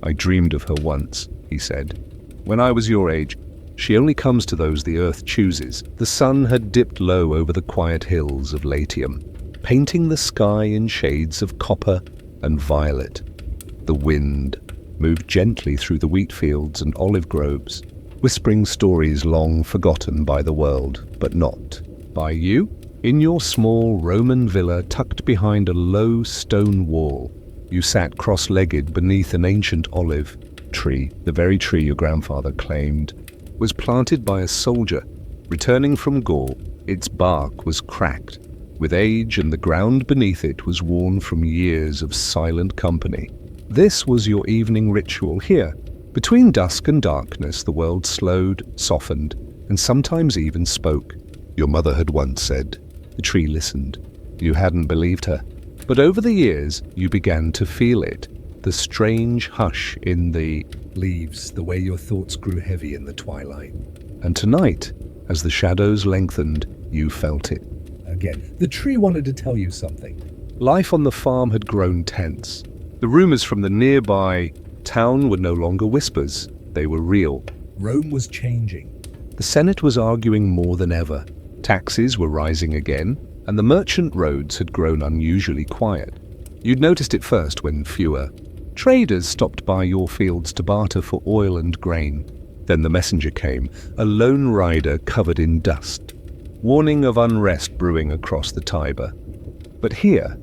Speaker 1: "I dreamed of her once," he said. "When I was your age. She only comes to those the earth chooses." The sun had dipped low over the quiet hills of Latium, painting the sky in shades of copper and violet. The wind moved gently through the wheat fields and olive groves, whispering stories long forgotten by the world, but not by you. In your small Roman villa tucked behind a low stone wall, you sat cross-legged beneath an ancient olive tree. The very tree your grandfather claimed was planted by a soldier returning from Gaul. Its bark was cracked with age, and the ground beneath it was worn from years of silent company. This was your evening ritual here. Between dusk and darkness, the world slowed, softened, and sometimes even spoke. Your mother had once said. The tree listened. You hadn't believed her. But over the years, you began to feel it. The strange hush in the
Speaker 2: Leaves, the way your thoughts grew heavy in the twilight.
Speaker 1: And tonight, as the shadows lengthened, you felt it.
Speaker 2: Again, the tree wanted to tell you something.
Speaker 1: Life on the farm had grown tense. The rumors from the nearby town were no longer whispers. They were real.
Speaker 2: Rome was changing.
Speaker 1: The Senate was arguing more than ever. Taxes were rising again, and the merchant roads had grown unusually quiet. You'd noticed it first when fewer traders stopped by your fields to barter for oil and grain. Then the messenger came, a lone rider covered in dust, warning of unrest brewing across the Tiber. But here,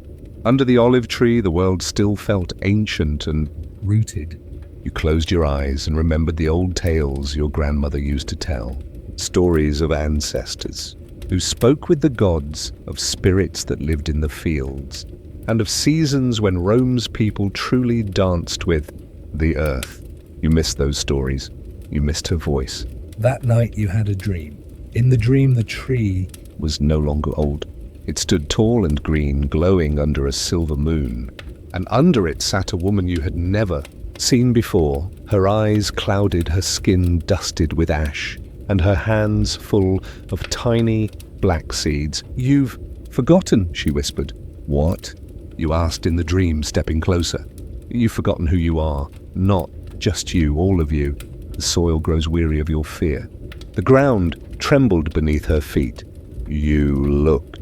Speaker 1: under the olive tree, the world still felt ancient and
Speaker 2: Rooted.
Speaker 1: you closed your eyes and remembered the old tales your grandmother used to tell. Stories of ancestors who spoke with the gods, of spirits that lived in the fields, and of seasons when Rome's people truly danced with the earth. You missed those stories. You missed her voice.
Speaker 2: That night you had a dream. In the dream, the tree
Speaker 1: Was no longer old. It stood tall and green, glowing under a silver moon, and under it sat a woman you had never seen before. Her eyes clouded, her skin dusted with ash, and her hands full of tiny black seeds. "You've forgotten," she whispered. "What?" you asked in the dream, stepping closer. "You've forgotten who you are. Not just you, all of you. The soil grows weary of your fear." The ground trembled beneath her feet. You looked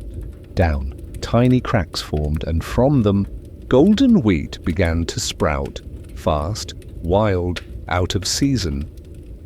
Speaker 1: down. Tiny cracks formed, and from them, golden wheat began to sprout, fast, wild, out of season.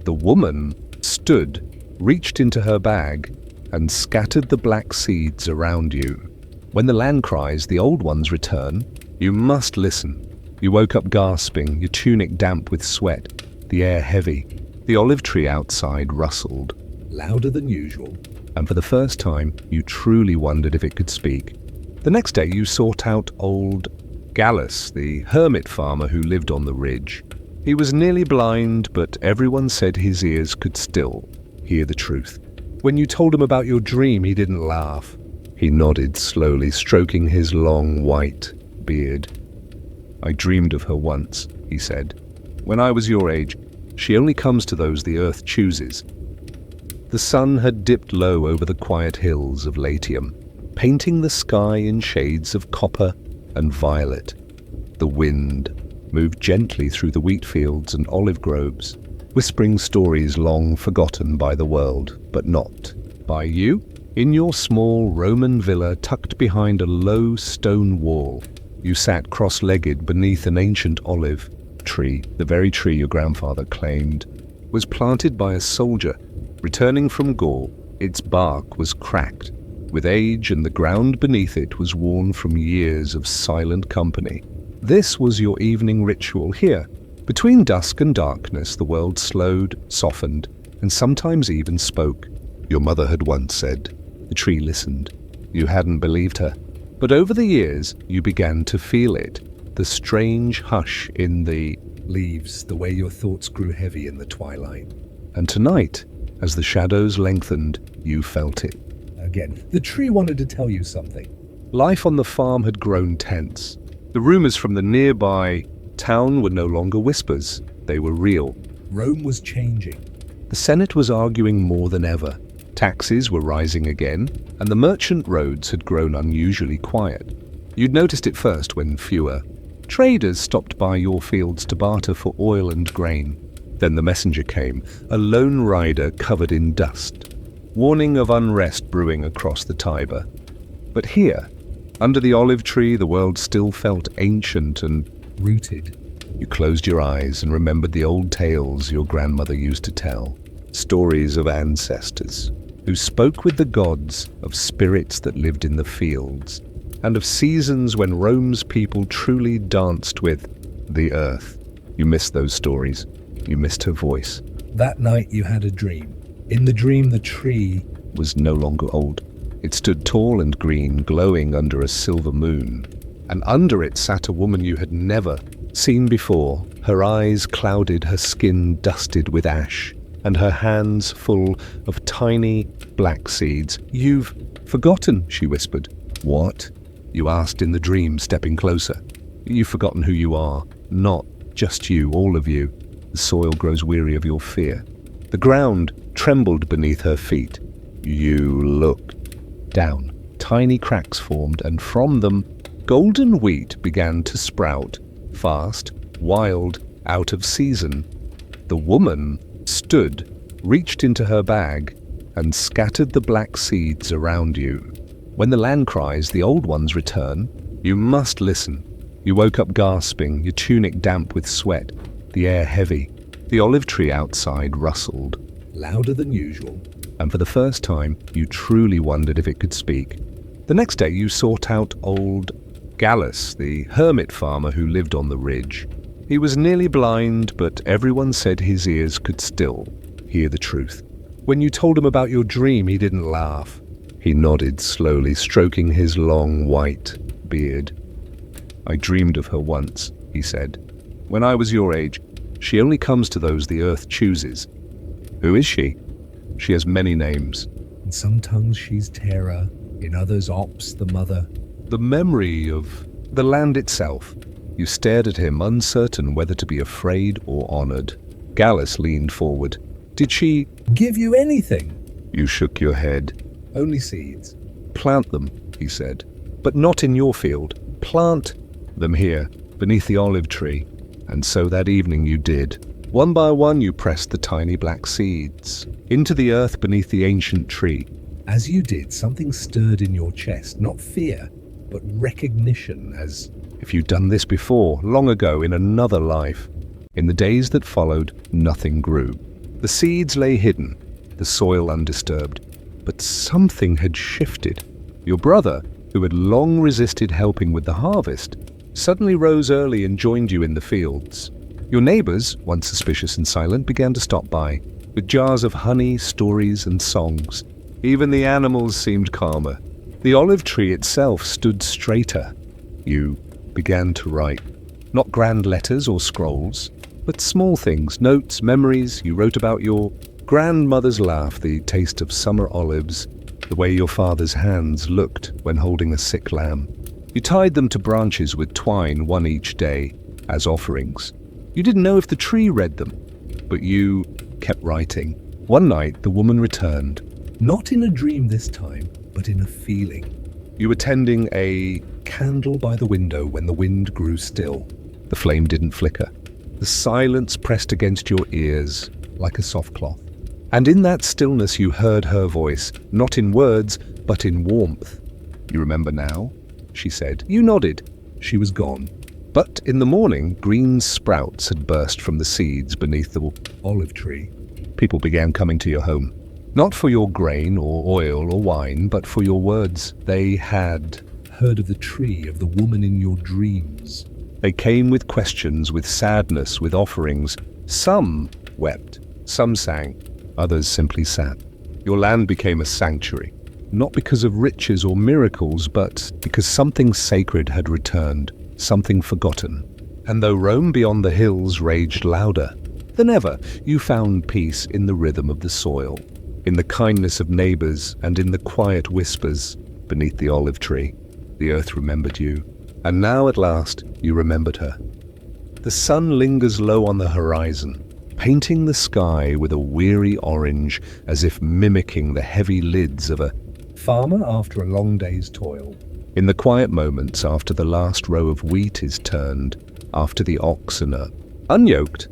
Speaker 1: The woman stood, reached into her bag, and scattered the black seeds around you. When the land cries, the old ones return. You must listen. You woke up gasping, your tunic damp with sweat, the air heavy. The olive tree outside rustled,
Speaker 2: louder than usual.
Speaker 1: and for the first time, you truly wondered if it could speak. The next day, you sought out old Gallus, the hermit farmer who lived on the ridge. He was nearly blind, but everyone said his ears could still hear the truth. When you told him about your dream, he didn't laugh. He nodded slowly, stroking his long white beard. "I dreamed of her once," he said. "When I was your age. She only comes to those the earth chooses." The sun had dipped low over the quiet hills of Latium, painting the sky in shades of copper and violet. The wind moved gently through the wheat fields and olive groves, whispering stories long forgotten by the world, but not by you. In your small Roman villa tucked behind a low stone wall, you sat cross-legged beneath an ancient olive tree. The very tree your grandfather claimed was planted by a soldier returning from Gaul. Its bark was cracked with age, and the ground beneath it was worn from years of silent company. This was your evening ritual here. Between dusk and darkness, the world slowed, softened, and sometimes even spoke. Your mother had once said. The tree listened. You hadn't believed her. But over the years, you began to feel it. The strange hush in the
Speaker 2: leaves, the way your thoughts grew heavy in the twilight.
Speaker 1: And tonight, as the shadows lengthened, you felt it.
Speaker 2: Again, the tree wanted to tell you something.
Speaker 1: Life on the farm had grown tense. The rumors from the nearby town were no longer whispers. They were real.
Speaker 2: Rome was changing.
Speaker 1: The Senate was arguing more than ever. Taxes were rising again, and the merchant roads had grown unusually quiet. You'd noticed it first when fewer traders stopped by your fields to barter for oil and grain. Then the messenger came, a lone rider covered in dust, warning of unrest brewing across the Tiber. But here, under the olive tree, the world still felt ancient and
Speaker 2: rooted.
Speaker 1: You closed your eyes and remembered the old tales your grandmother used to tell, stories of ancestors who spoke with the gods, of spirits that lived in the fields, and of seasons when Rome's people truly danced with the earth. You missed those stories. You missed her voice.
Speaker 2: That night you had a dream. In the dream, the tree
Speaker 1: was no longer old. It stood tall and green, glowing under a silver moon. And under it sat a woman you had never seen before, her eyes clouded, her skin dusted with ash, and her hands full of tiny black seeds. "You've forgotten," she whispered. "What?" you asked in the dream, stepping closer. "You've forgotten who you are. Not just you, all of you. The soil grows weary of your fear." The ground trembled beneath her feet. You looked down. Tiny cracks formed, and from them, golden wheat began to sprout, fast, wild, out of season. The woman stood, reached into her bag, and scattered the black seeds around you. When the land cries, the old ones return. You must listen. You woke up gasping, your tunic damp with sweat, the air heavy. The olive tree outside rustled,
Speaker 2: louder than usual.
Speaker 1: And for the first time, you truly wondered if it could speak. The next day, you sought out old Gallus, the hermit farmer who lived on the ridge. He was nearly blind, but everyone said his ears could still hear the truth. When you told him about your dream, he didn't laugh. He nodded slowly, stroking his long white beard. "I dreamed of her once," he said. "When I was your age. She only comes to those the earth chooses." "Who is she?" "She has many names.
Speaker 2: In some tongues she's Terra, in others Ops, the mother."
Speaker 1: "The memory of the land itself." You stared at him, uncertain whether to be afraid or honored. Gallus leaned forward. "Did she
Speaker 2: give you anything?"
Speaker 1: You shook your head.
Speaker 2: "Only seeds."
Speaker 1: "Plant them," he said. "But not in your field. Plant them here, beneath the olive tree." And so that evening you did. One by one you pressed the tiny black seeds into the earth beneath the ancient tree.
Speaker 2: As you did, something stirred in your chest, not fear, but recognition, as
Speaker 1: if you'd done this before, long ago, in another life. In the days that followed, nothing grew. The seeds lay hidden, the soil undisturbed. But something had shifted. Your brother, who had long resisted helping with the harvest, suddenly rose early and joined you in the fields. Your neighbors, once suspicious and silent, began to stop by, with jars of honey, stories, and songs. Even the animals seemed calmer. The olive tree itself stood straighter. You began to write. Not grand letters or scrolls, but small things, notes, memories. You wrote about your grandmother's laugh, the taste of summer olives, the way your father's hands looked when holding a sick lamb. You tied them to branches with twine, one each day, as offerings. You didn't know if the tree read them, but you kept writing. One night, the woman returned.
Speaker 2: Not in a dream this time, but in a feeling.
Speaker 1: You were tending a candle by the window when the wind grew still. The flame didn't flicker. The silence pressed against your ears like a soft cloth. And in that stillness you heard her voice, not in words, but in warmth. "You remember now?" she said. You nodded. She was gone. But in the morning, green sprouts had burst from the seeds beneath the
Speaker 2: olive tree.
Speaker 1: People began coming to your home. Not for your grain or oil or wine, but for your words. They had
Speaker 2: heard of the tree, of the woman in your dreams.
Speaker 1: They came with questions, with sadness, with offerings. Some wept, some sang, others simply sat. Your land became a sanctuary, not because of riches or miracles, but because something sacred had returned, something forgotten. And though Rome beyond the hills raged louder than ever, you found peace in the rhythm of the soil, in the kindness of neighbors, and in the quiet whispers beneath the olive tree. The earth remembered you, and now at last you remembered her. The sun lingers low on the horizon, painting the sky with a weary orange, as if mimicking the heavy lids of a
Speaker 2: farmer after a long day's toil.
Speaker 1: In the quiet moments after the last row of wheat is turned, after the oxen are unyoked,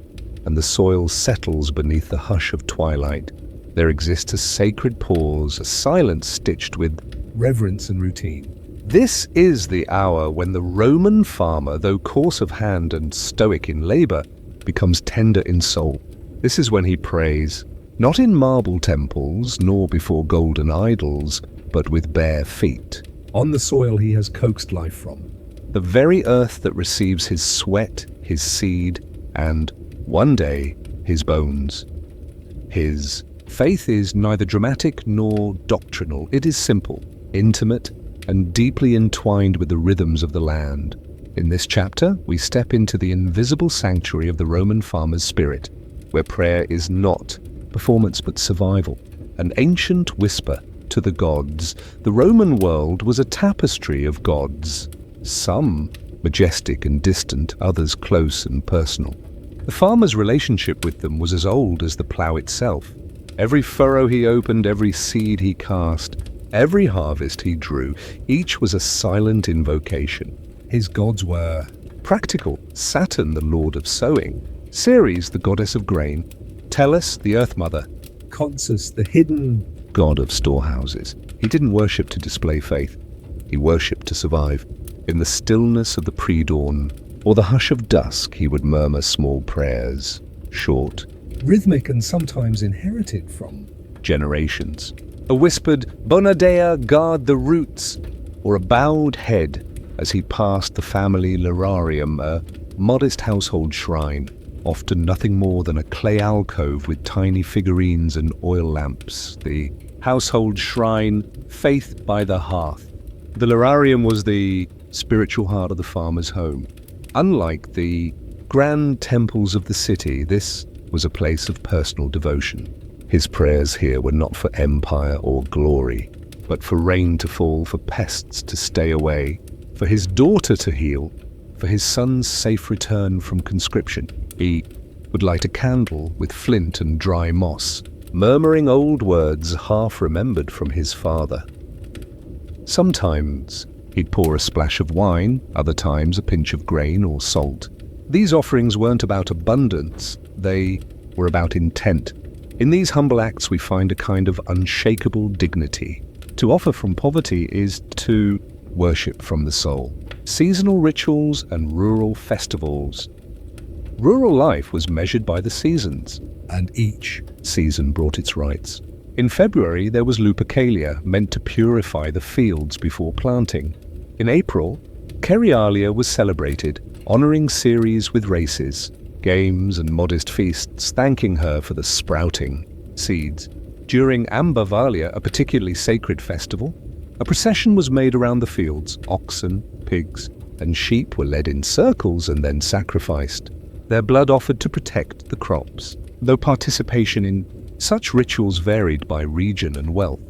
Speaker 1: and the soil settles beneath the hush of twilight, there exists a sacred pause, a silence stitched with
Speaker 2: reverence and routine.
Speaker 1: This is the hour when the Roman farmer, though coarse of hand and stoic in labor, becomes tender in soul. This is when he prays, not in marble temples nor before golden idols, but with bare feet,
Speaker 2: on the soil he has coaxed life from.
Speaker 1: The very earth that receives his sweat, his seed, and, one day, his bones. His faith is neither dramatic nor doctrinal. It is simple, intimate, and deeply entwined with the rhythms of the land. In this chapter, we step into the invisible sanctuary of the Roman farmer's spirit, where prayer is not performance but survival, an ancient whisper to the gods. The Roman world was a tapestry of gods, some majestic and distant, others close and personal. The farmer's relationship with them was as old as the plough itself. Every furrow he opened, every seed he cast, every harvest he drew, each was a silent invocation.
Speaker 2: His gods were
Speaker 1: practical: Saturn, the lord of sowing; Ceres, the goddess of grain; Tellus, the earth mother;
Speaker 2: Consus, the hidden
Speaker 1: god of storehouses. He didn't worship to display faith. He worshipped to survive. In the stillness of the pre-dawn or the hush of dusk, he would murmur small prayers, short,
Speaker 2: rhythmic, and sometimes inherited from
Speaker 1: generations. A whispered "Bona Dea, guard the roots," or a bowed head as he passed the family lararium, a modest household shrine, often nothing more than a clay alcove with tiny figurines and oil lamps. The household shrine, faith by the hearth. The lararium was the spiritual heart of the farmer's home. Unlike the grand temples of the city, this was a place of personal devotion. His prayers here were not for empire or glory, but for rain to fall, for pests to stay away, for his daughter to heal, for his son's safe return from conscription. He would light a candle with flint and dry moss, murmuring old words half remembered from his father. Sometimes he'd pour a splash of wine, other times a pinch of grain or salt. These offerings weren't about abundance, they were about intent. In these humble acts we find a kind of unshakable dignity. To offer from poverty is to worship from the soul. Seasonal rituals and rural festivals. Rural life was measured by the seasons,
Speaker 2: and each
Speaker 1: season brought its rites. In February there was Lupercalia, meant to purify the fields before planting. In April, Cerialia was celebrated, honoring Ceres with races, games and modest feasts, thanking her for the sprouting seeds. During Ambarvalia, a particularly sacred festival, a procession was made around the fields. Oxen, pigs, and sheep were led in circles and then sacrificed, their blood offered to protect the crops. Though participation in such rituals varied by region and wealth,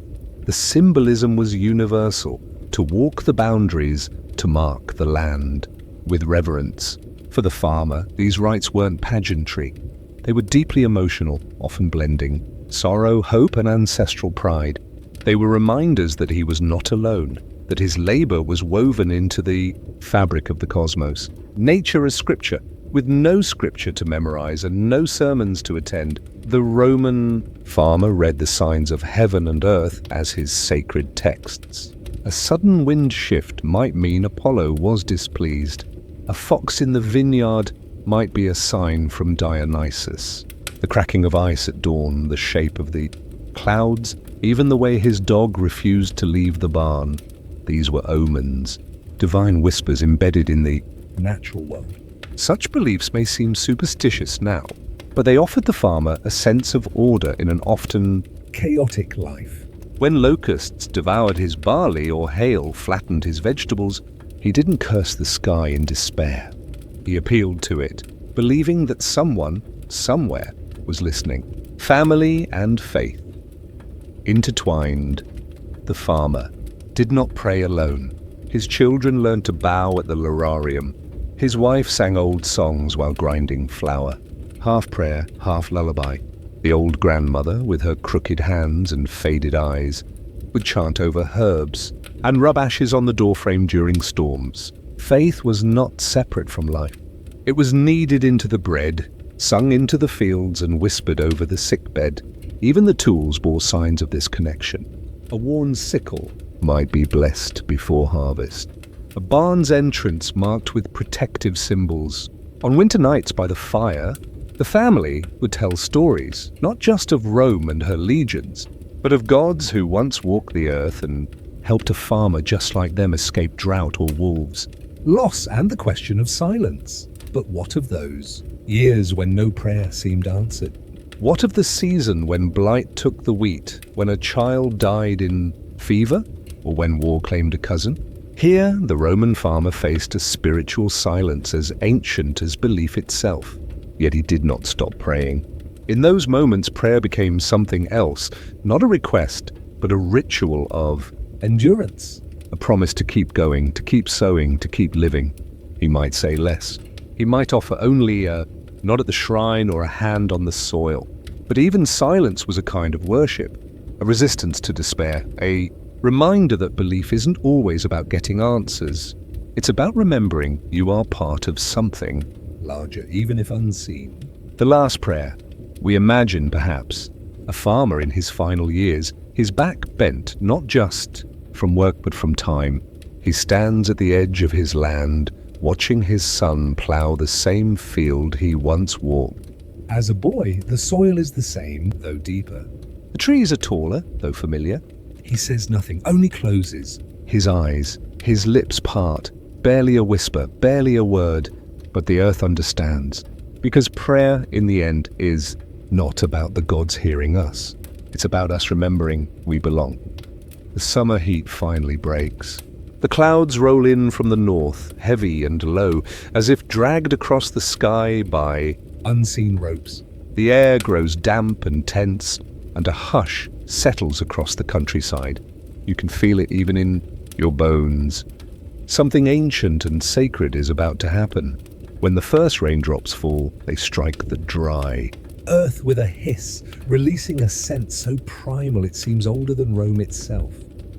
Speaker 1: the symbolism was universal: to walk the boundaries, to mark the land. With reverence for the farmer, these rites weren't pageantry. They were deeply emotional, often blending sorrow, hope, and ancestral pride. They were reminders that he was not alone, that his labor was woven into the fabric of the cosmos. Nature as scripture, with no scripture to memorize and no sermons to attend. The Roman farmer read the signs of heaven and earth as his sacred texts. A sudden wind shift might mean Apollo was displeased. A fox in the vineyard might be a sign from Dionysus. The cracking of ice at dawn, the shape of the clouds, even the way his dog refused to leave the barn. These were omens, divine whispers embedded in the
Speaker 2: natural world.
Speaker 1: Such beliefs may seem superstitious now, but they offered the farmer a sense of order in an often
Speaker 2: chaotic life.
Speaker 1: When locusts devoured his barley or hail flattened his vegetables, he didn't curse the sky in despair. He appealed to it, believing that someone, somewhere, was listening. Family and faith. Intertwined, the farmer did not pray alone. His children learned to bow at the lararium. His wife sang old songs while grinding flour. Half prayer, half lullaby. The old grandmother, with her crooked hands and faded eyes, would chant over herbs and rub ashes on the doorframe during storms. Faith was not separate from life. It was kneaded into the bread, sung into the fields and whispered over the sickbed. Even the tools bore signs of this connection. A worn sickle might be blessed before harvest. A barn's entrance marked with protective symbols. On winter nights by the fire, the family would tell stories, not just of Rome and her legions, but of gods who once walked the earth and helped a farmer just like them escape drought or wolves. Loss and the question of silence. But what of those years when no prayer seemed answered? What of the season when blight took the wheat, when a child died in fever, or when war claimed a cousin? Here, the Roman farmer faced a spiritual silence as ancient as belief itself. Yet he did not stop praying. In those moments, prayer became something else, not a request, but a ritual of endurance, a promise to keep going, to keep sowing, to keep living. He might say less. He might offer only a nod at the shrine or a hand on the soil. But even silence was a kind of worship, a resistance to despair, a reminder that belief isn't always about getting answers. It's about remembering you are part of something larger, even if unseen. The last prayer. We imagine, perhaps, a farmer in his final years, his back bent not just from work but from time. He stands at the edge of his land, watching his son plough the same field he once walked. As a boy, the soil is the same, though deeper. The trees are taller, though familiar. He says nothing, only closes. His eyes, his lips part, barely a whisper, barely a word, but the earth understands. Because prayer, in the end, is not about the gods hearing us. It's about us remembering we belong. The summer heat finally breaks. The clouds roll in from the north, heavy and low, as if dragged across the sky by unseen ropes. The air grows damp and tense, and a hush settles across the countryside. You can feel it even in your bones. Something ancient and sacred is about to happen. When the first raindrops fall, they strike the dry earth with a hiss, releasing a scent so primal it seems older than Rome itself.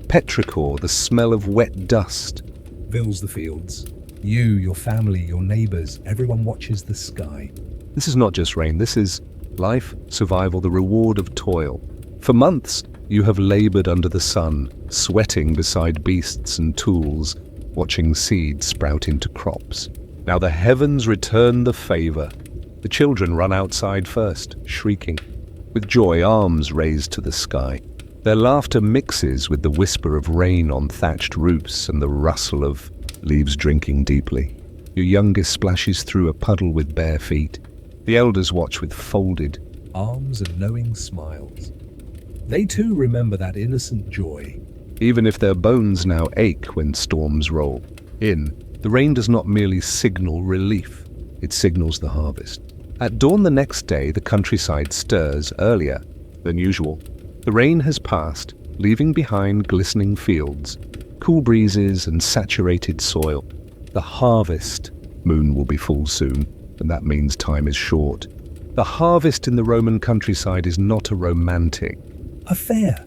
Speaker 1: Petrichor, the smell of wet dust, fills the fields. You, your family, your neighbors, everyone watches the sky. This is not just rain, this is life, survival, the reward of toil. For months, you have labored under the sun, sweating beside beasts and tools, watching seeds sprout into crops. Now the heavens return the favor. The children run outside first, shrieking, with joy, arms raised to the sky. Their laughter mixes with the whisper of rain on thatched roofs and the rustle of leaves drinking deeply. Your youngest splashes through a puddle with bare feet. The elders watch with folded arms and knowing smiles. They too remember that innocent joy, even if their bones now ache when storms roll in. The rain does not merely signal relief, it signals the harvest. At dawn the next day, the countryside stirs earlier than usual. The rain has passed, leaving behind glistening fields, cool breezes and saturated soil. The harvest moon will be full soon, and that means time is short. The harvest in the Roman countryside is not a romantic affair.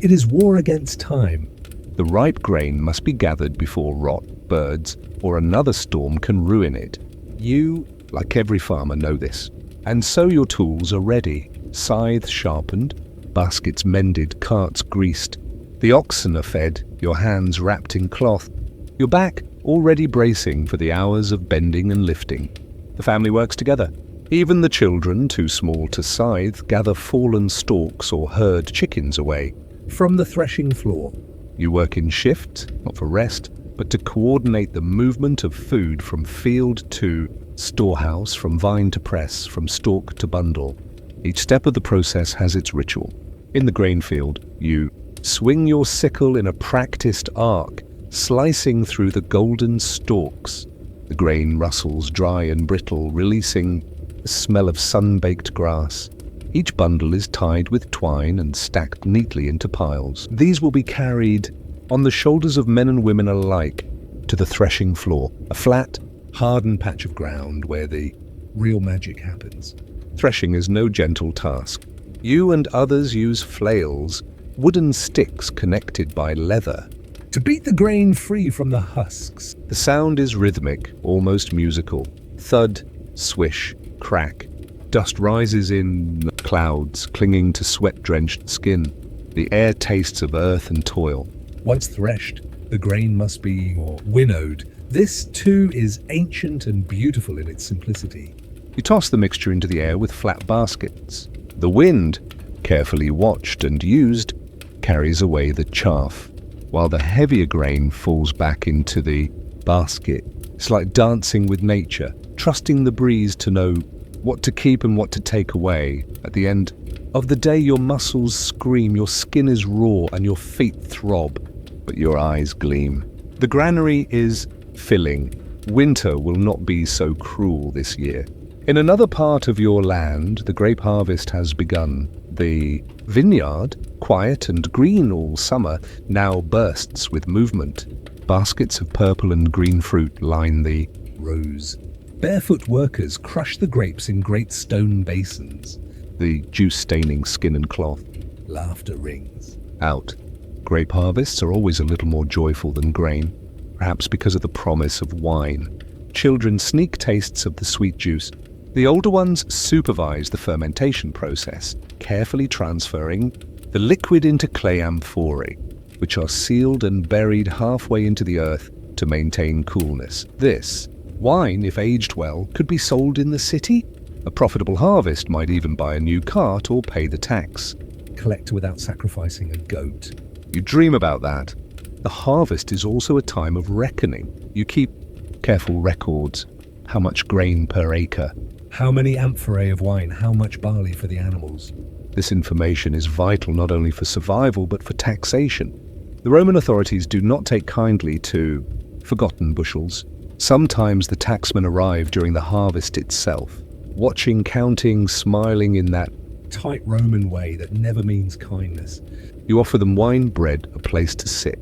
Speaker 1: It is war against time. The ripe grain must be gathered before rot, birds, or another storm can ruin it. You, like every farmer, know this. And so your tools are ready. Scythes sharpened, baskets mended, carts greased. The oxen are fed, your hands wrapped in cloth. Your back already bracing for the hours of bending and lifting. The family works together. Even the children, too small to scythe, gather fallen stalks or herd chickens away from the threshing floor. You work in shift, not for rest, but to coordinate the movement of food from field to storehouse, from vine to press, from stalk to bundle. Each step of the process has its ritual. In the grain field, you swing your sickle in a practiced arc, slicing through the golden stalks. The grain rustles dry and brittle, releasing the smell of sun-baked grass. Each bundle is tied with twine and stacked neatly into piles. These will be carried on the shoulders of men and women alike to the threshing floor, a flat,
Speaker 2: hardened patch of ground where the real magic happens.
Speaker 1: Threshing is no gentle task. You and others use flails, wooden sticks connected by leather,
Speaker 2: to beat the grain free from the husks.
Speaker 1: The sound is rhythmic, almost musical. Thud, swish, crack. Dust rises in clouds, clinging to sweat-drenched skin. The air tastes of earth and toil.
Speaker 2: Once threshed, the grain must be winnowed. This, too, is ancient and beautiful in its simplicity.
Speaker 1: You toss the mixture into the air with flat baskets. The wind, carefully watched and used, carries away the chaff, while the heavier grain falls back into the basket. It's like dancing with nature, trusting the breeze to know what to keep and what to take away. At the end of the day, your muscles scream, your skin is raw, and your feet throb, but your eyes gleam. The granary is filling. Winter will not be so cruel this year. In another part of your land, the grape harvest has begun. The vineyard, quiet and green all summer, now bursts with movement. Baskets of purple and green fruit line the
Speaker 2: rows. Barefoot workers crush the grapes in great stone basins.
Speaker 1: The juice staining skin and cloth.
Speaker 2: Laughter rings
Speaker 1: out. Grape harvests are always a little more joyful than grain, perhaps because of the promise of wine. Children sneak tastes of the sweet juice. The older ones supervise the fermentation process, carefully transferring the liquid into clay amphorae, which are sealed and buried halfway into the earth to maintain coolness. This wine, if aged well, could be sold in the city. A profitable harvest might even buy a new cart or pay the tax.
Speaker 2: Collect without sacrificing a goat.
Speaker 1: You dream about that. The harvest is also a time of reckoning. You keep careful records. How much grain per acre?
Speaker 2: How many amphorae of wine? How much barley for the animals?
Speaker 1: This information is vital not only for survival but for taxation. The Roman authorities do not take kindly to forgotten bushels. Sometimes the taxmen arrive during the harvest itself, watching, counting, smiling in that
Speaker 2: tight Roman way that never means kindness.
Speaker 1: You offer them wine, bread, a place to sit.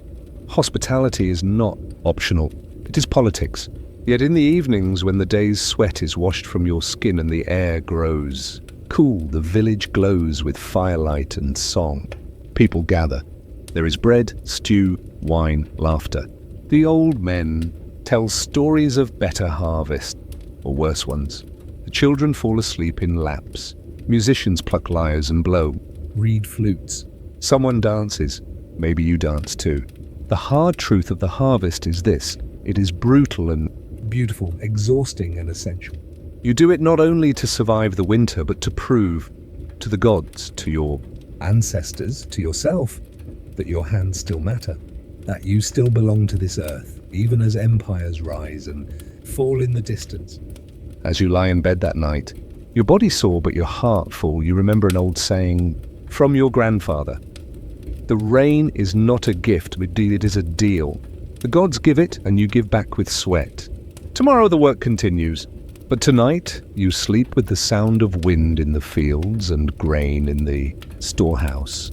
Speaker 1: Hospitality is not optional. It is politics. Yet in the evenings, when the day's sweat is washed from your skin and the air grows cool, the village glows with firelight and song. People gather. There is bread, stew, wine, laughter. The old men tell stories of better harvest, or worse ones. The children fall asleep in laps. Musicians pluck lyres and blow.
Speaker 2: Reed flutes.
Speaker 1: Someone dances. Maybe you dance too. The hard truth of the harvest is this. It is brutal and
Speaker 2: beautiful, exhausting and essential.
Speaker 1: You do it not only to survive the winter, but to prove to the gods, to your
Speaker 2: ancestors, to yourself, that your hands still matter, that you still belong to this earth, even as empires rise and fall in the distance.
Speaker 1: As you lie in bed that night, your body sore but your heart full, you remember an old saying from your grandfather. The rain is not a gift, but it is a deal. The gods give it, and you give back with sweat. Tomorrow the work continues, but tonight you sleep with the sound of wind in the fields and grain in the storehouse.